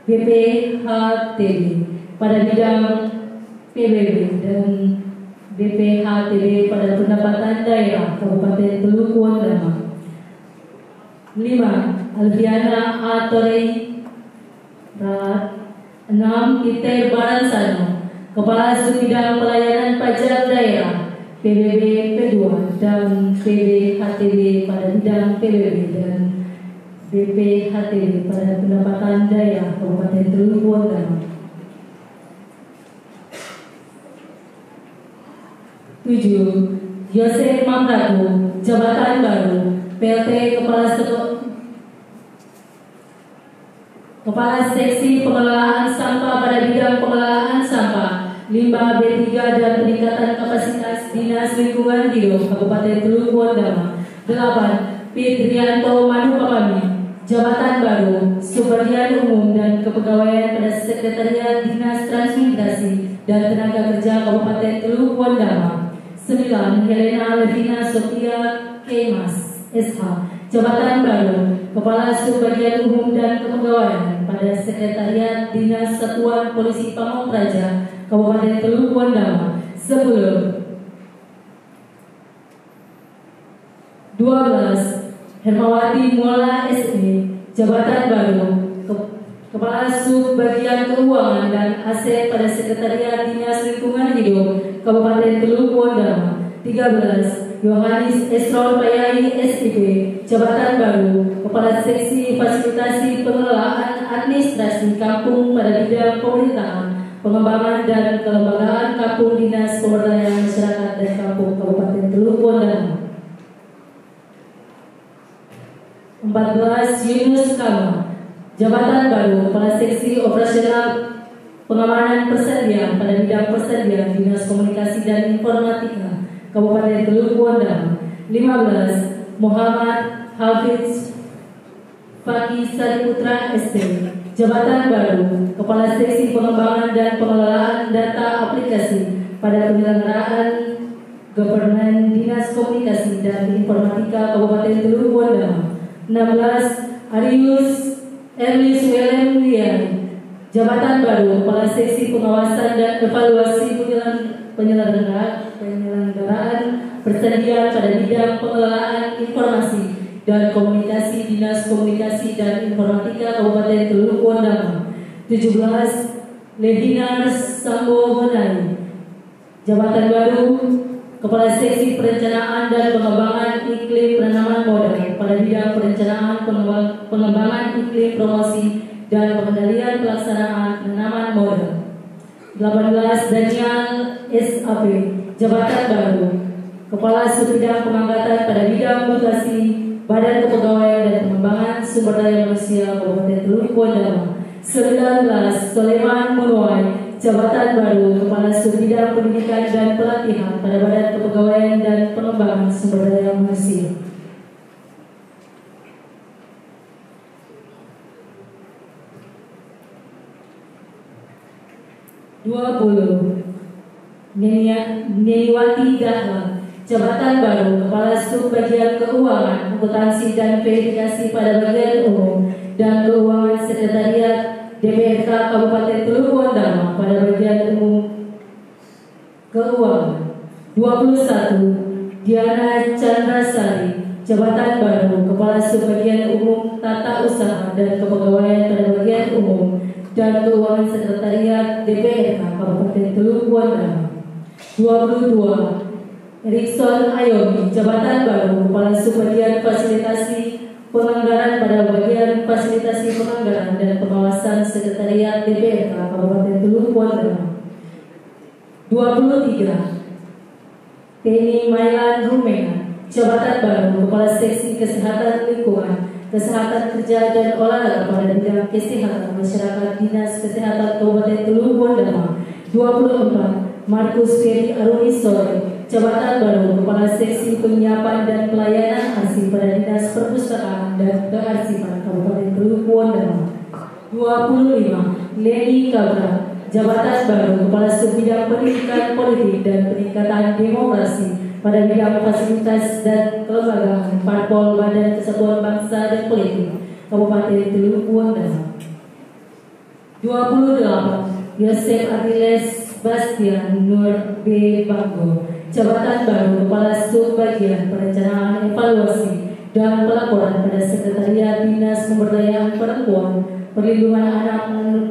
B: BPHTB pada bidang PBB dan BPHTB pada pendapatan daerah Kabupaten Teluk Wondama. 5. Alfiana A. Torei 6. Peter Baransano, Kepala Subbidang Pelayanan Pajak Daerah PBB P2 dan PBHTB pada bidang PBB dan BPHTB pada pendapatan daerah Kabupaten Teluk Wondama. 7. Yosef Mamratu, jabatan baru, PLT Kepala Seksi Pengelolaan Sampah pada bidang pengelolaan sampah, limbah B3 dan peningkatan kapasitas Dinas Lingkungan Hidup Kabupaten Teluk Wondama. 8. Fitrianto Manupapami, jabatan baru, Subbagian Umum dan Kepegawaian pada Sekretariat Dinas Transmigrasi dan Tenaga Kerja Kabupaten Teluk Wondama. 9. Helena Levina Sophia Kemas, SH, jabatan baru, Kepala Subbagian Umum dan Kepegawaian pada Sekretariat Dinas Satuan Polisi Pamong Praja Kabupaten Teluk Wondama. 10. 12. Hermawati Mola SE, jabatan baru, Kepala Subbagian Keuangan dan Aset pada Sekretariat Dinas Lingkungan Hidup Kabupaten Teluk Wondama. 13. Yohanis Esron Payai SIP, jabatan baru, Kepala Seksi Fasilitasi Pengelolaan Administrasi Kampung pada bidang pemerintahan, pengembangan dan kelembagaan Kampung Dinas Pemberdayaan Masyarakat dan Kampung Kabupaten Teluk Wondama. 14. Yunus Kama, jabatan baru, Kepala Seksi Operasional Pengamanan Persendian pada bidang persendian Dinas Komunikasi dan Informatika Kabupaten Teluk Wondama. 15. Muhammad Hafiz Fakih Sariputra ST, jabatan baru, Kepala Seksi Pengembangan dan Pengelolaan Data Aplikasi pada penyelenggaraan Governance Dinas Komunikasi dan Informatika Kabupaten Teluk Wondama. 16. Arius Erlis Willem Lian, jabatan baru, Kepala Seksi Pengawasan dan Evaluasi Penyelenggaraan Persendian pada bidang pengelolaan informasi dan komunikasi Dinas Komunikasi dan Informatika Kabupaten Teluk Wondama. 17. Levina Sambo Honai, jabatan baru, Kepala Seksi Perencanaan dan Pengembangan Iklim Penanaman Modal pada bidang perencanaan pengembangan iklim promosi dan pengendalian pelaksanaan penanaman modal. 18. Daniel SAP, jabatan baru, Kepala Subbidang Pengangkatan pada bidang mutasi Badan Kepegawaian dan Pengembangan Sumber Daya Manusia Kabupaten Teluk Wondama. 19. Soleman Munuai, jabatan baru, Kepala Subbidang Pendidikan dan Pelatihan pada Badan Kepegawaian dan Pengembangan Sumber Daya Manusia. 20. Neniwati Dahlan, jabatan baru, Kepala Subbagian Keuangan, Akuntansi dan Verifikasi pada Bagian Umum dan Keuangan Sekretariat DPRK Kabupaten Teluk Wondama pada Bagian Umum Keuangan. 21. Diana Chandrasari, Jabatan baru Kepala Subbagian Umum Tata Usaha dan Kepegawaian pada Bagian Umum dan Keuangan Sekretariat DPRK Kabupaten Teluk Buana. 22. Erikson Ayomi, jabatan baru Kepala Subbagian Fasilitasi Penganggaran pada Bagian Fasilitasi Penganggaran dan Pengawasan Sekretariat DPRK Kabupaten Teluk Buana. 23. Penny Mailan Rumena, jabatan baru Kepala Seksi Kesehatan Lingkungan, Kesehatan Kerja dan Olahraga pada bidang kesehatan masyarakat Dinas Kesehatan Kabupaten Teluk Buana. 24. Markus Ferry Aruni Sore, jabatan baru Kepala Seksi Penyiapan dan Pelayanan Arsip pada Dinas Perpustakaan dan Kearsipan Kabupaten Teluk Buana. 25. Leni Kabra, jabatan baru Kepala Subbidang Pendidikan Politik dan Peningkatan Demokrasi pada bidang fasilitas dan kelembagaan Parpol Badan Kesatuan Bangsa dan Politik Kabupaten Teluk Buana. 28. Yosef Agiles Bastian Nur B. Banggo, jabatan baru Kepala Subbagian Perencanaan Evaluasi dan Pelaporan pada Sekretariat Dinas Pemberdayaan Perempuan, Perlindungan Anak,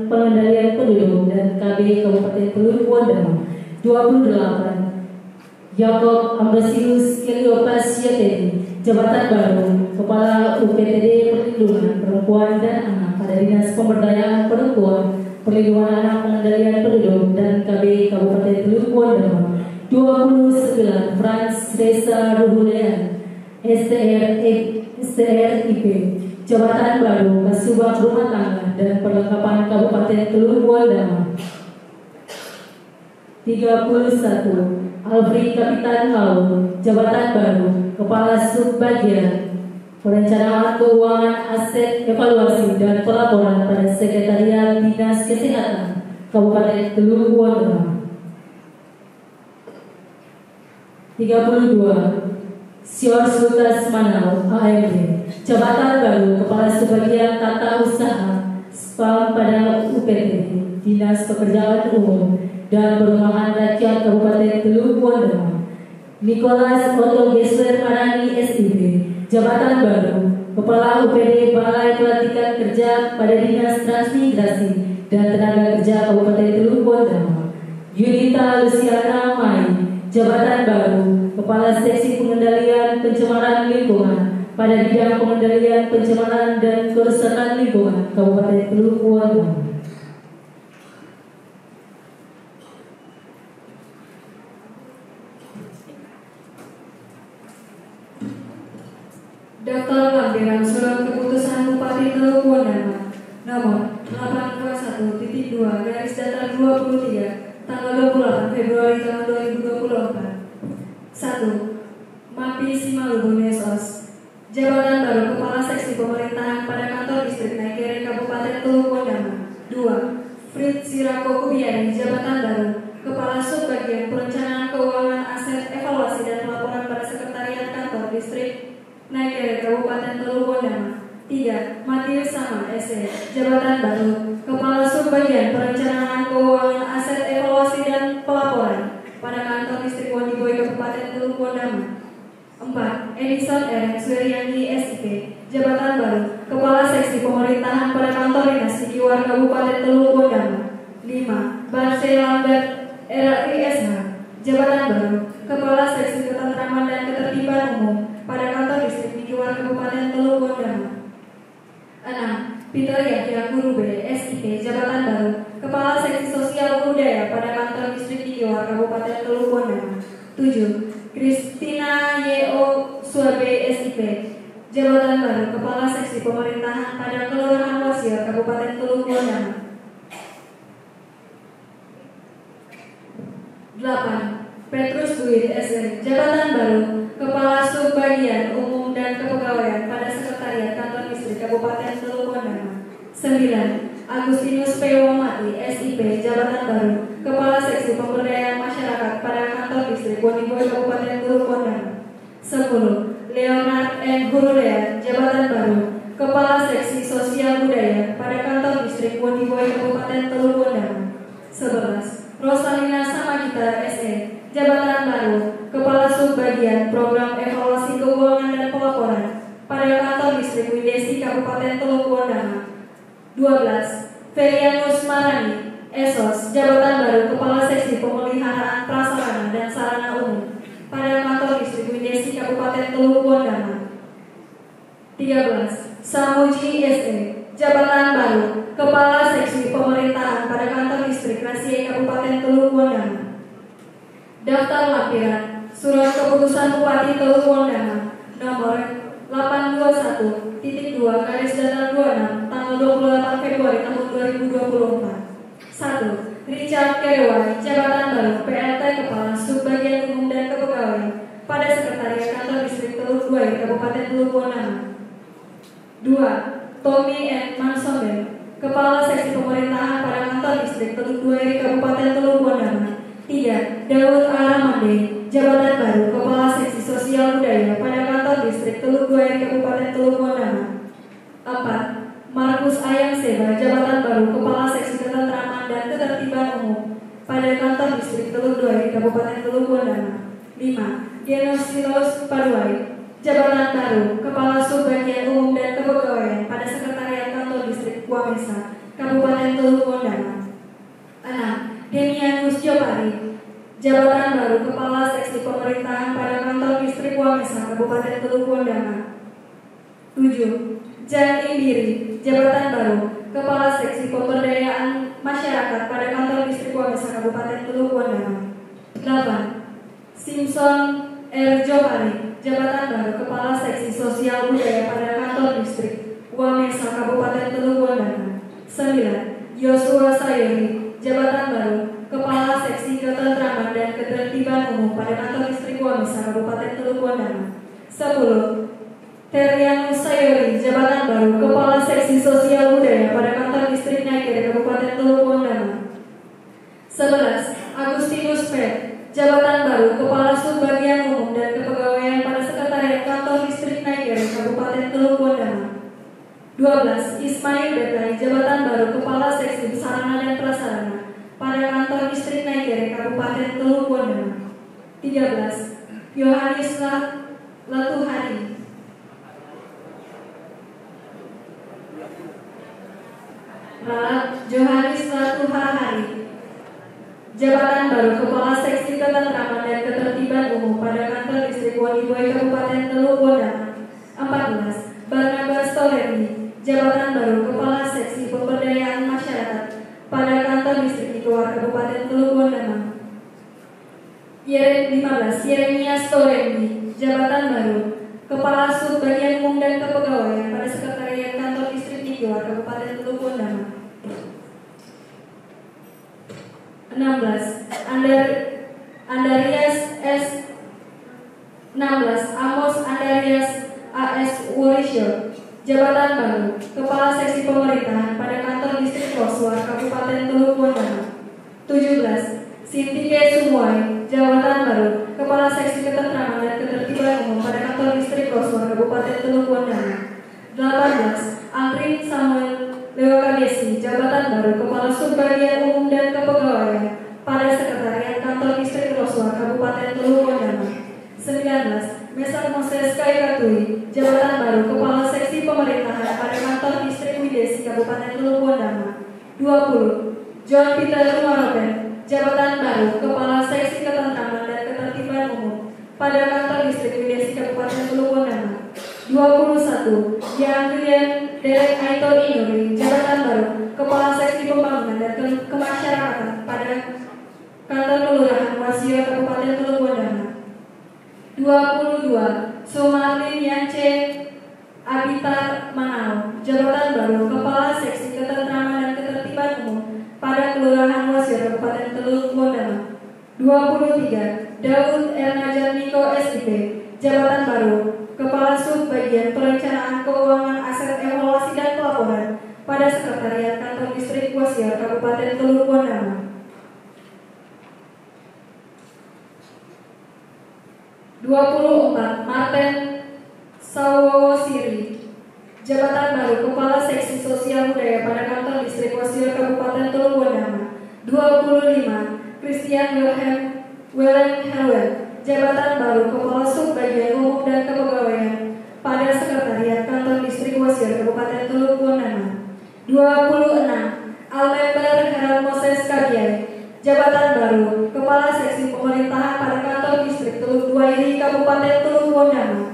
B: Pengendalian Penduduk dan KB Kabupaten Teluk Buana. 28. Yakob Ambrosius Keliopas Yatedi, jabatan baru Kepala UPTD Perlindungan Perempuan dan Anak pada Dinas Pemberdayaan Perempuan, Perlindungan Anak, Pengendalian Penduduk dan KB Kabupaten Teluk Buana. 29. Frans Reza Ruhulean, STRIP, jabatan baru Kasubag Rumah Tangga dan Perlengkapan Kabupaten Teluk Buana. 31. Alfri Kapitan Laut, jabatan baru Kepala Subbagian Perencanaan Keuangan Aset Evaluasi dan Pelaporan pada Sekretariat Dinas Kesehatan Kabupaten Teluk Buana. 32. Sior Sultas Manau, AMD, jabatan baru Kepala Subbagian Tata Usaha SPAM pada UPTD Dinas Pekerjaan Umum dan Perumahan Rakyat Kabupaten Teluk Buana. Nicholas Otto Gesler Marani, SIP, jabatan baru Kepala UPD Balai Pelatihan Kerja pada Dinas Transmigrasi dan Tenaga Kerja Kabupaten Teluk Buana. Yunita Luciana Mai, jabatan baru Kepala Seksi Pengendalian Pencemaran Lingkungan pada bidang pengendalian pencemaran dan kerusakan lingkungan Kabupaten Teluk Buana.
A: Daftar lampiran surat keputusan Bupati Teluk Buana nomor 821.2/23 tanggal 28 Februari tahun 2024. 1. Mapi Simalungun Mesos, jabatan baru Kepala Seksi Pemerintahan pada Kantor Distrik Naikere Kabupaten Teluk Buana. 2. Fritz Sirako Kubiani, jabatan baru Kepala Subbagian Perencanaan Keuangan Aset Evaluasi dan Pelaporan pada Sekretariat Kantor Distrik Naikere Kabupaten Teluk Buana. 3. Matius Sama, SE, jabatan baru Kepala Subbagian Perencanaan Keuangan Aset Evaluasi dan Pelaporan pada Kantor Distrik Wondiboy Kabupaten Teluk Buana. 4. Edison R. Suryani, SIP, jabatan baru Kepala Seksi Pemerintahan pada Kantor Dinas Dikiwar Kabupaten Teluk Buana. 5. Barse Lambert RISH, jabatan baru Kepala Seksi Ketentraman dan Ketertiban Umum pada Kantor Distrik Dikiwar Kabupaten Teluk Buana. 6. Peter Yahya Kurube, SIP, jabatan baru Kepala Seksi Sosial Budaya pada Kantor Distrik Dikiwar Kabupaten Teluk Buana. 7. Kristina Y.O. Suabe, SIP, jabatan baru Kepala Seksi Pemerintahan pada Kelurahan Wasior Kabupaten Teluk Buana. 8. Petrus Buit, SE, jabatan baru Kepala Subbagian Umum dan Kepegawaian pada Sekretariat Kantor Distrik Kabupaten Teluk Buana. 9. Agustinus P. Wamati, SIP, jabatan baru Kepala Seksi Pemberdayaan Masyarakat pada Kantor Distrik Wondiboy Kabupaten Teluk Buana. 10. Leonard N. Hurulean, jabatan baru Kepala Seksi Sosial Budaya pada Kantor Distrik Wondiboy Kabupaten Teluk Buana. 11. Rosalina Samagita, SE, jabatan baru Kepala Subbagian Program Evaluasi Keuangan dan Pelaporan Kabupaten Teluk Wondama. 12. Ferianus Marani, Esos, Jabatan Baru Kepala Seksi Pemeliharaan Prasarana dan Sarana Umum pada Kantor Distrik Widesi Kabupaten Teluk Wondama. 13. Samuji SE, Jabatan Baru Kepala Seksi Pemerintahan pada Kantor Distrik Rasie Kabupaten Teluk Wondama. Daftar lampiran Surat Keputusan Bupati Teluk Wondama nomor 821.2 garis datar 26 tanggal 28 Februari tahun 2024. 1. Richard Kerewai, Jabatan Baru PLT Kepala Subbagian Umum dan Kepegawaian pada Sekretariat Kantor Distrik Teluk Duair Kabupaten Teluk Wondama. 2. Tommy N. Mansonde, Kepala Seksi Pemerintahan pada Kantor Distrik Teluk Duair Kabupaten Teluk Wondama. 3. Daud Aramande, Jabatan Baru Kepala Seksi Sosial Budaya pada Kantor Distrik Teluk Duair Kabupaten Teluk Wondama. 4. Markus Ayang Seba, Jabatan Baru Kepala Seksi Ketentraman dan Ketertiban Umum pada Kantor Distrik Teluk Duair Kabupaten Teluk Wondama. 5. Genosilos Paduai, Jabatan Baru Kepala Subbagian Umum dan Kepegawaian pada Sekretariat Kantor Distrik Wamesa Kabupaten Teluk Wondama. 6. Demianus Jopari, Jabatan Baru Kepala Seksi Pemerintahan pada Kantor Distrik Wamesa Kabupaten Teluk Wondama. 7. Jan Imbiri, Jabatan Baru Kepala Seksi Pemberdayaan Masyarakat pada Kantor Distrik Wamesa Kabupaten Teluk Wondama. 8. Simpson R. Jopari, Jabatan Baru Kepala Seksi Sosial Budaya pada Kantor Distrik Wamesa Kabupaten Teluk Wondama. 9. Yosua Sayuri, Jabatan Baru Kepala Seksi Ketentraman dan Ketertiban Umum pada Kantor Distrik Wamesa Kabupaten Teluk Wondama. 10. Terianus Sayuri, Jabatan Baru Kepala Seksi Sosial Budaya pada Kantor Distrik Naikere Kabupaten Teluk Wondama. 11. Agustinus P, Jabatan Baru Kepala Subbagian Umum dan Kepegawaian pada Sekretariat Kantor Distrik Naikere Kabupaten Teluk Wondama. 12. Ismail Betai, Jabatan Baru Kepala Seksi Sarana dan Prasarana pada Kantor Distrik Naikere Kabupaten Teluk Wondama. 13. Yohanes Latuhari, Johanes Latuhari, Jabatan Baru Kepala Seksi Ketentraman dan Ketertiban Umum pada Kantor Distrik Woniboi Kabupaten Teluk Wondama. 14. Barnabas Tolendi, Jabatan Baru Kepala Seksi Pemberdayaan Masyarakat pada Kantor Distrik Nikoar Kabupaten Teluk Wondama. 15. Yeremias Tolendi, Jabatan Baru Kepala Subbagian Umum dan Kepegawaian pada Sekretariat Kantor Distrik Nikoar Kabupaten Teluk Wondama. 16. Andarias S. 16. Amos Andarias AS Worisho, Jabatan Baru Kepala Seksi Pemerintahan pada Kantor Distrik Roswar Kabupaten Teluk Wondama. 17. Sintike Sumuai, Jabatan Baru Kepala Seksi Ketentraman dan Ketertiban Umum pada Kantor Distrik Roswar Kabupaten Teluk Wondama. 18. Angkring Samuel Lewakabesi, Jabatan Baru Kepala Subbagian Umum dan Kepegawaian pada Sekretariat Kantor Distrik Roswar Kabupaten Teluk Wondama. 19. Mesan Moses Kaikatui, Jabatan Baru Kepala Seksi Pemerintahan pada Kantor Distrik Widesi Kabupaten Teluk Wondama. 20. John Peter Rumaropen, Jabatan Baru Kepala Seksi Ketentraman dan Ketertiban Umum pada Kantor Distrik Widesi Kabupaten Teluk Wondama. 21. Yangrian Derek Aito Inuri, Jabatan Baru Kepala Seksi Pembangunan dan Kemasyarakatan pada Kantor Kelurahan Wasio Kabupaten Teluk Wondama. 22. Sumarlin Yance Abitar Manau, Jabatan Baru Kepala Seksi Ketentraman dan Ketertiban Umum pada Kelurahan Wasio Kabupaten Teluk Wondama. 23. Daud Ernajan Niko SIP, Jabatan Baru Kepala Subbagian Perencanaan Keuangan Aset Evaluasi dan Pelaporan pada Sekretariat Kantor Distrik Wasio Kabupaten Teluk Wondama. 24. Martin Sawowo Siri, Jabatan Baru Kepala Seksi Sosial Budaya pada Kantor Distrik Wasio Kabupaten Teluk Wondama. 25. Christian Wilhelm Helwen, Jabatan Baru Kepala Subbagian Umum dan Kepegawaian pada Sekretariat Kantor Distrik Wasior Kabupaten Teluk Bondana. 26. Almember Heran Moses Kabiai, jabatan baru, Kepala Seksi Pemerintahan pada Kantor Distrik Teluk Duairi Kabupaten Teluk Bondana.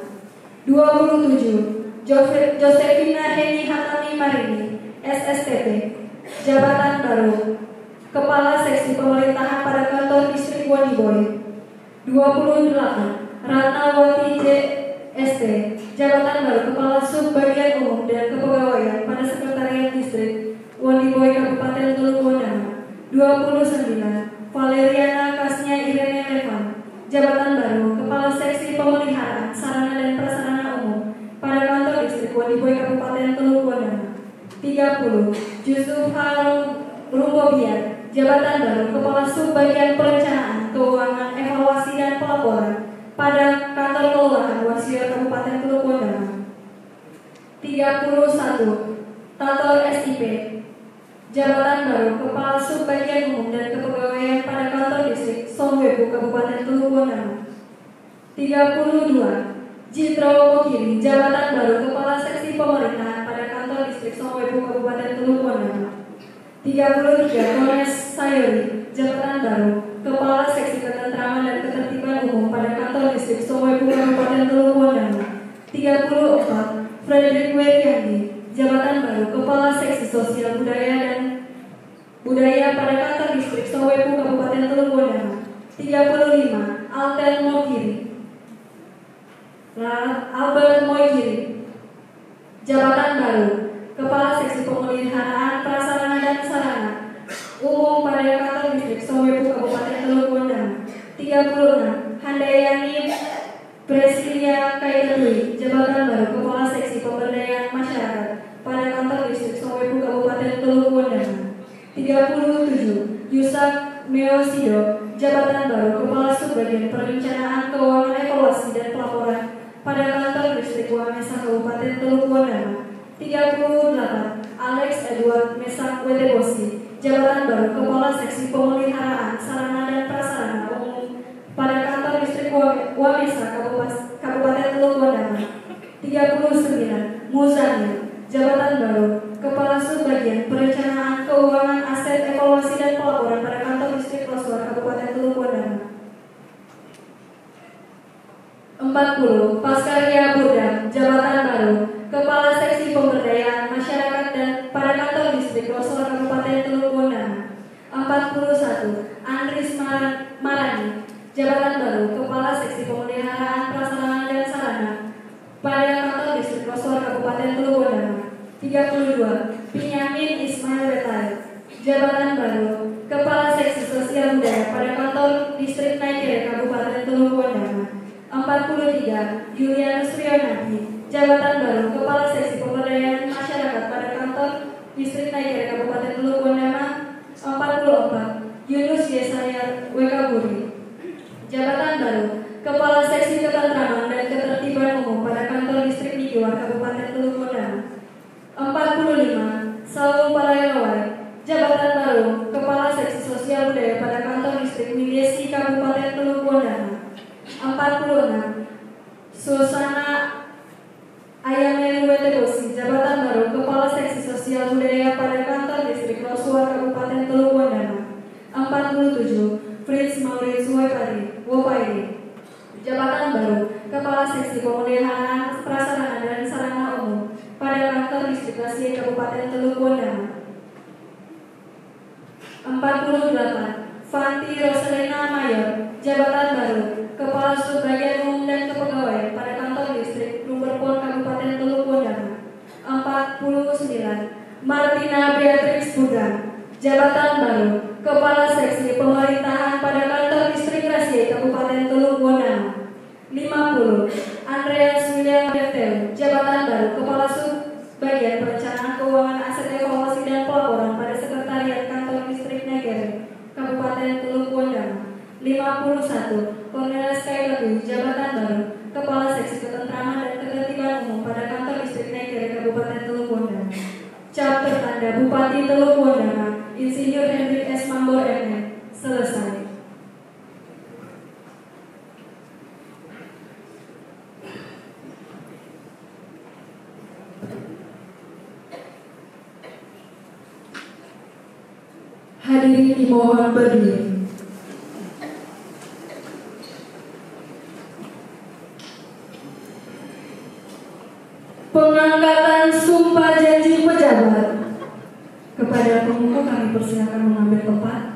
A: 27. Josephina Heni Hatami Marini, SSTP, jabatan baru, Kepala Seksi Pemerintahan pada Kantor Distrik Waniboy. 28. Ratnawati J. ST, jabatan baru, Kepala Sub Bagian Umum dan Kepegawaian pada Sekretariat Distrik Waniboy Kabupaten Teluk Bondana. 29. Valeriana Kasnya Irene Levan, jabatan baru, Kepala Seksi Pemeliharaan Sarana dan Prasarana Umum pada Kantor Distrik Waniboy Kabupaten Teluk Bondana. 30. Yusuf Rumbobian, jabatan baru, Kepala Sub Bagian Perencanaan, Keuangan, Evaluasi dan Pelaporan pada Kantor Kelurahan Wasior Kabupaten Teluk Bondana. 31. Tator SIP, jabatan baru, Kepala Sub Bagian Umum dan Kepegawaian pada Kantor Distrik Songwebu Kabupaten Teluk Bondana. 32. Jitro Mokiri, jabatan baru, Kepala Seksi Pemerintahan pada Kantor Distrik Songwebu Kabupaten Teluk Bondana. 33. Kones Sayuri, jabatan baru, Kepala Seksi Ketentraman dan Ketertiban Umum pada Kantor Distrik Songwebu Kabupaten Teluk Bondana. 34. Frederick Weriandi, jabatan baru, Kepala Seksi Sosial Budaya pada Kantor Distrik Songwebu Kabupaten Teluk Bondana. 35. Alten Mokiri, Albert Moikiri, jabatan baru, Kepala Seksi Pemeliharaan Prasarana dan Sarana Umum pada Kantor Distrik Songwebu Kabupaten Teluk Bondana. 36. Handayani Presilia Kaitatui, jabatan baru, Kepala Seksi Pemberdayaan Masyarakat pada Kantor Distrik Songwebu Kabupaten Teluk Bondana. 37. Yusak Meosido, jabatan baru, Kepala Subbagian Perencanaan Keuangan Evaluasi dan Pelaporan pada Kantor Distrik Wamesa Kabupaten Teluk Bondana. 38. Alex Edward Mesak Wetebosi, jabatan baru, Kepala Seksi Pemeliharaan Sarana dan Prasarana Umum pada Kantor Distrik Wamesa Kabupaten Teluk Bondana. 39. Muzamil, jabatan baru, Kepala Subbagian Perencanaan Keuangan Aset Evaluasi dan Pelaporan pada Kantor Distrik Losuar Kabupaten Teluk Bondana. 40. Pascaria Burdam, jabatan baru, Kepala Seksi Pemberdayaan Masyarakat dan pada Kantor Distrik Losuar Kabupaten Teluk Bondana. 41. Andris Marani, jabatan baru, Kepala Seksi Pemeliharaan Prasarana dan Sarana pada Kantor Distrik Losuar Kabupaten Teluk Bondana. 32. Pinyamin Ismail Betai, jabatan baru, Kepala Seksi Sosial Budaya pada Kantor Distrik Naikere Kabupaten Teluk Bondana. 43. Julianus Rionadi, jabatan baru, Kepala Seksi Pemberdayaan Masyarakat pada Kantor Distrik Naikere Kabupaten Teluk Bondana. 44. Yunus Yesaya Wekaburi, jabatan baru, Kepala Seksi Ketentraman dan Ketertiban Umum pada Kantor Distrik Nijuar Kabupaten Teluk Bondana. 45. Saul Palayawai, jabatan baru, Kepala Seksi Sosial Budaya pada Kantor Distrik Widesi Kabupaten Teluk Bondana. 46. Susana Ayameli Wetebosi, jabatan baru, Kepala Seksi Sosial Budaya pada Kantor Distrik Losuar Kabupaten Teluk Bondana. 47. Fritz Maurits Wopairi, jabatan baru, Kepala Seksi Pemeliharaan Prasarana dan Sarana Umum pada Kantor Distrik Lasih Kabupaten Teluk Bondana. 48. Fanti Roselina Mayor, jabatan baru, Kepala Subbagian Umum dan Kepegawaian pada Kantor Distrik Lumberpon Kabupaten Teluk Bondana. 49. Martina Beatrix Budang, jabatan baru, Kepala Seksi Pemerintahan pada Kantor Distrik Rasyai Kabupaten Teluk Bondana. 50. Andreas William Defteu, jabatan baru, Kepala Subbagian Perencanaan Keuangan Aset Evaluasi dan Pelaporan pada Sekretariat Kantor Distrik Naikere Kabupaten Teluk Bondana. 51. Cornelis Kailatui, jabatan baru, Kepala Seksi Ketentraman dan Ketertiban Umum pada Kantor Distrik Naikere Kabupaten Teluk Bondana. Cap tertanda Bupati Teluk Bondana, Insinyur Hendrik S. Mambor MM. Selesai. Hadirin dimohon berdiri. Pengangkatan sumpah janji pejabat. Kepada pengukuh kami persilakan mengambil tempat.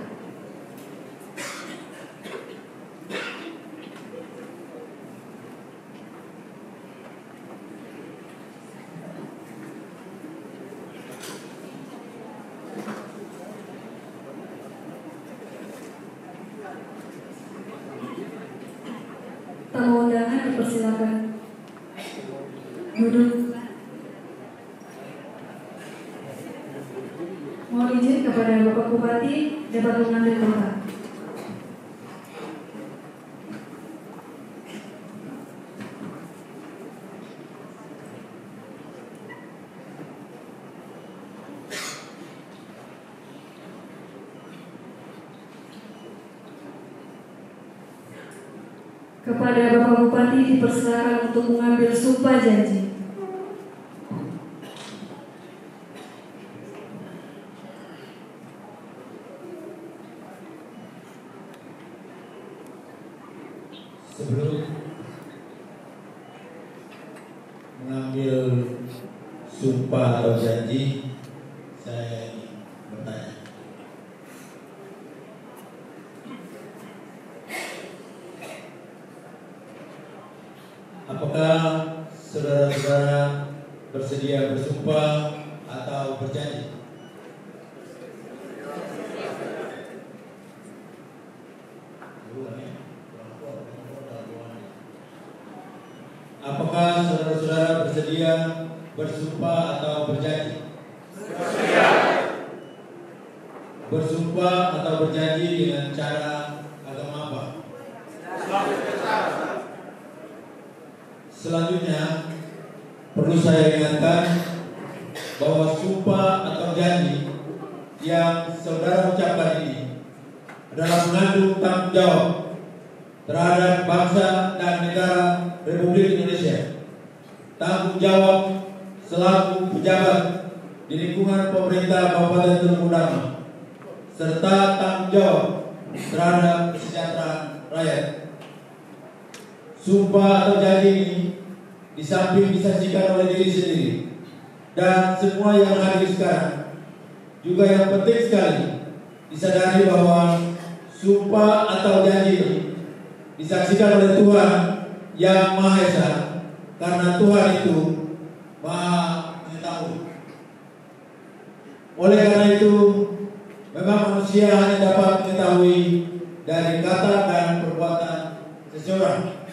A: Tamu undangan dipersilakan duduk. Mohon izin kepada Bapak Bupati dapat mengambil tempat. Kepada Bapak Bupati dipersilakan untuk mengambil sumpah janji.
D: Sebelum mengambil sumpah atau janji, saya ingin bertanya. Apakah saudara-saudara bersedia bersumpah atau berjanji? Apakah saudara-saudara bersedia bersumpah atau berjanji? Bersedia. Bersumpah atau berjanji dengan cara agama apa? Selanjutnya, perlu saya ingatkan bahwa sumpah atau janji yang saudara ucapkan ini adalah mengandung tanggung jawab terhadap bangsa dan negara Republik Indonesia. Tanggung jawab selaku pejabat di lingkungan pemerintah Kabupaten Teluk Udama, serta tanggung jawab terhadap kesejahteraan rakyat. Sumpah atau janji ini di samping disaksikan oleh diri sendiri dan semua yang hadir sekarang, juga yang penting sekali disadari bahwa sumpah atau janji ini disaksikan oleh Tuhan yang Maha Esa, karena Tuhan itu Maha Mengetahui. Oleh karena itu, memang manusia hanya dapat mengetahui dari kata dan perbuatan seseorang,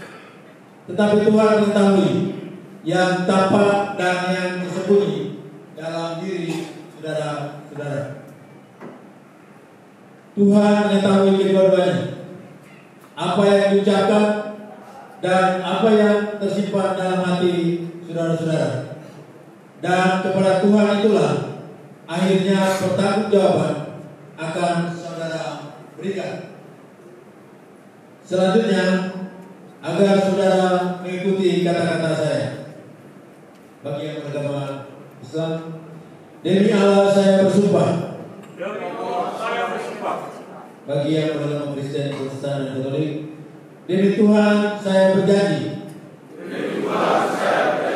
D: tetapi Tuhan mengetahui yang tampak dan yang tersembunyi dalam diri saudara-saudara. Tuhan mengetahui kedua-duanya, apa yang diucapkan dan apa yang tersimpan dalam hati saudara-saudara. Dan kepada Tuhan itulah akhirnya pertanggungjawaban akan saudara berikan. Selanjutnya, agar saudara mengikuti kata-kata saya. Bagi yang beragama Islam, demi Allah saya bersumpah. Bagi yang beragama Kristen, Protestan, dan Katolik, demi Tuhan saya berjanji. Demi Tuhan saya berjanji.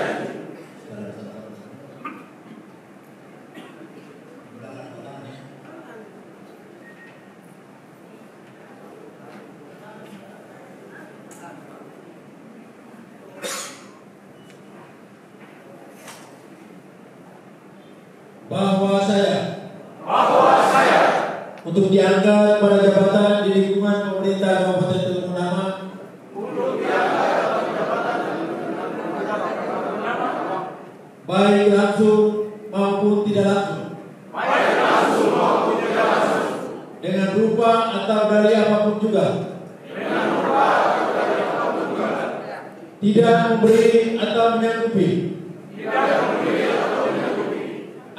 D: Bahwa saya untuk diangkat pada jabatan di lingkungan pemerintah Kabupaten Teluk Udama, baik langsung maupun tidak langsung, dengan rupa atau dari apapun juga, tidak memberi atau menyanggupi,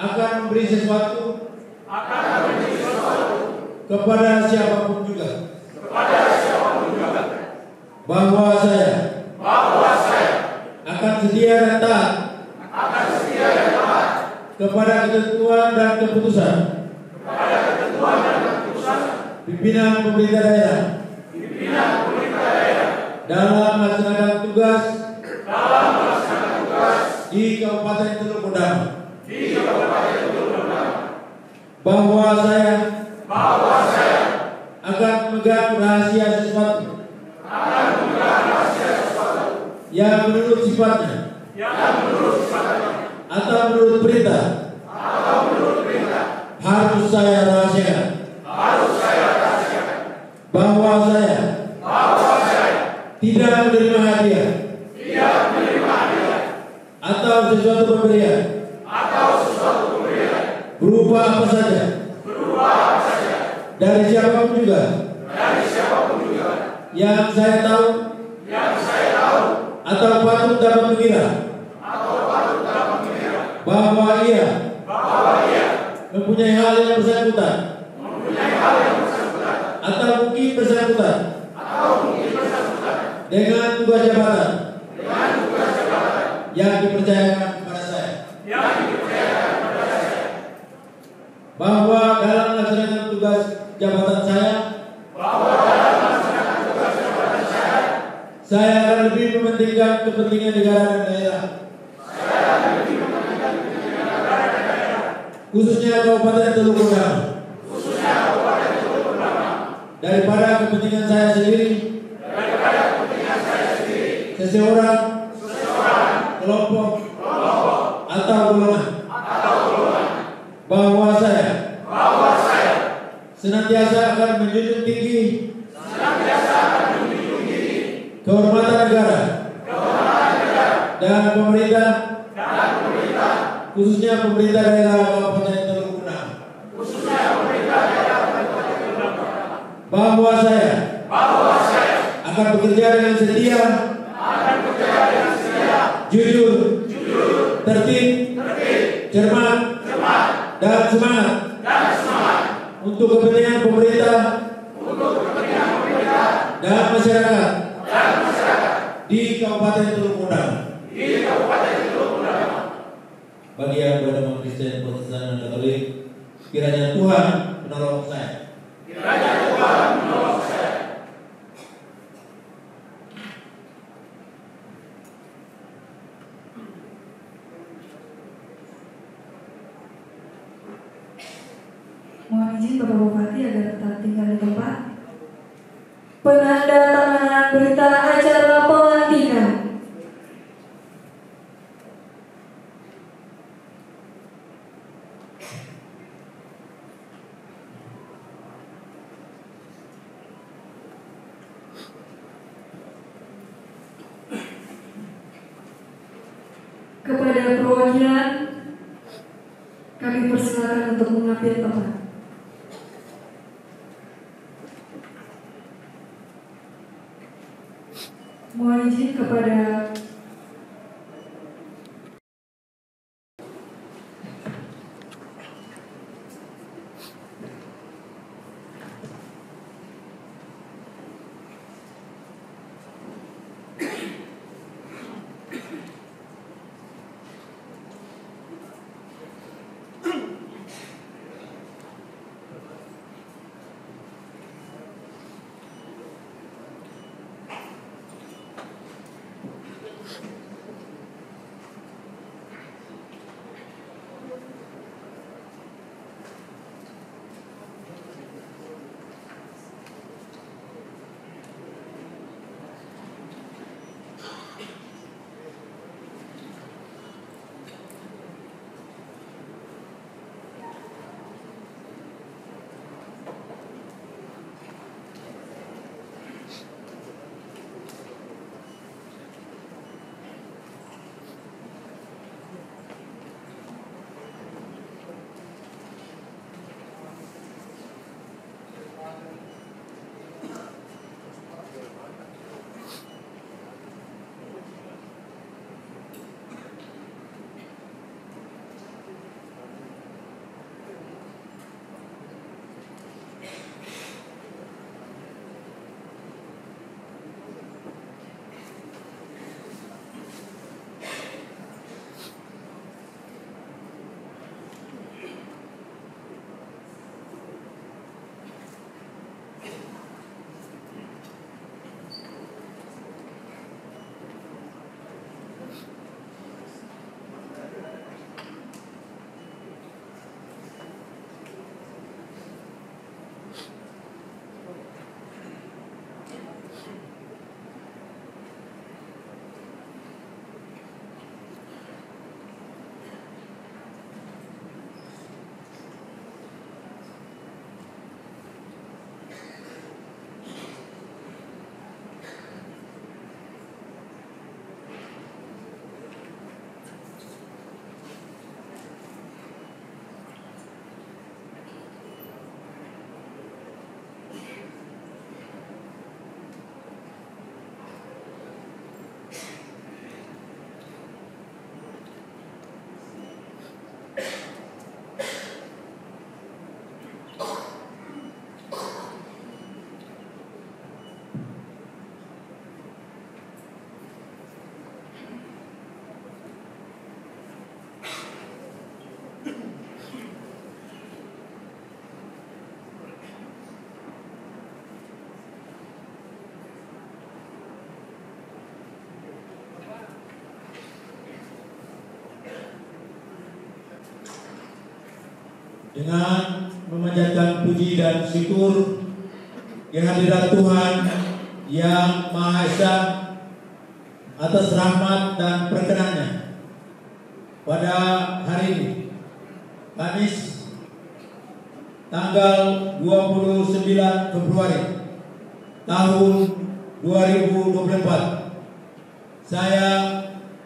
D: akan memberi sesuatu kepada siapapun juga, bahwa saya akan setia dan taat kepada ketentuan dan keputusan pimpinan pemerintah daerah dalam melaksanakan tugas di Kabupaten Teluk Bondama, bahwa saya akan memegang rahasia sesuatu yang menurut sifatnya atau menurut perintah harus saya rahasiakan, bahwa saya tidak menerima hadiah atau sesuatu pemberian berupa apa saja dari siapapun juga yang saya tahu atau patut dapat mengira bahwa ia mempunyai hal yang bersangkutan atau mungkin bersangkutan dengan tugas jabatan yang dipercayakan kepada saya, bahwa dalam melaksanakan tugas jabatan saya akan lebih mementingkan kepentingan negara dan daerah, khususnya Kabupaten Teluk Bondama, daripada kepentingan saya sendiri, seseorang, kelompok, atau golongan, bahwa saya senantiasa akan menjunjung tinggi kehormatan negara dan pemerintah, khususnya pemerintah daerah Kabupaten Teluk Bondama, bahwa saya akan bekerja dengan setia, jujur, tertib, cermat, dan semangat untuk kepentingan pemerintah dan masyarakat di Kabupaten Teluk Bondama. Bagi yang beragama Kristen, Protestan, dan Katolik, kiranya Tuhan menolong saya.
A: Mohon izin Bapak Bupati agar tetap tinggal di tempat. Penandatanganan berita acara pelantikan. Kepada perwakilan kami persilakan untuk mengambil tempat. Mohon izin kepada
D: dengan memanjatkan puji dan syukur kehadirat Tuhan yang Maha Esa atas rahmat dan perkenannya pada hari ini, Kamis tanggal 29 Februari tahun 2024. Saya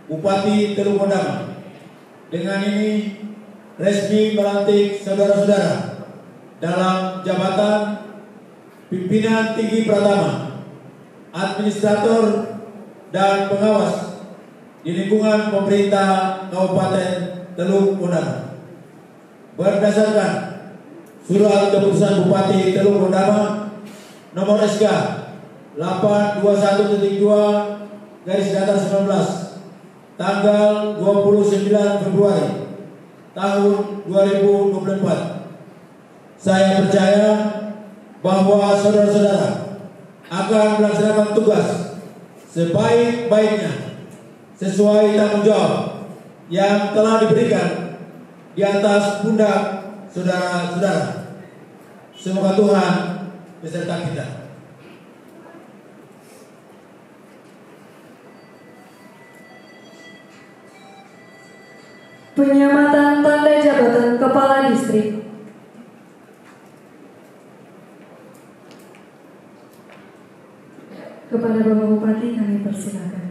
D: Bupati Teluk Gondama dengan ini resmi melantik saudara-saudara dalam jabatan pimpinan tinggi pratama, administrator dan pengawas di lingkungan pemerintah Kabupaten Teluk Gondama. Berdasarkan Surat Keputusan Bupati Teluk Gondama Nomor SK 821.2/19 tanggal 29 Februari tahun 2024. Saya percaya bahwa saudara-saudara akan melaksanakan tugas sebaik-baiknya sesuai tanggung jawab yang telah diberikan di atas pundak saudara-saudara. Semoga Tuhan beserta kita.
A: Penyamatan tanda jabatan Kepala Distrik. Kepada Bapak Bupati kami persilakan.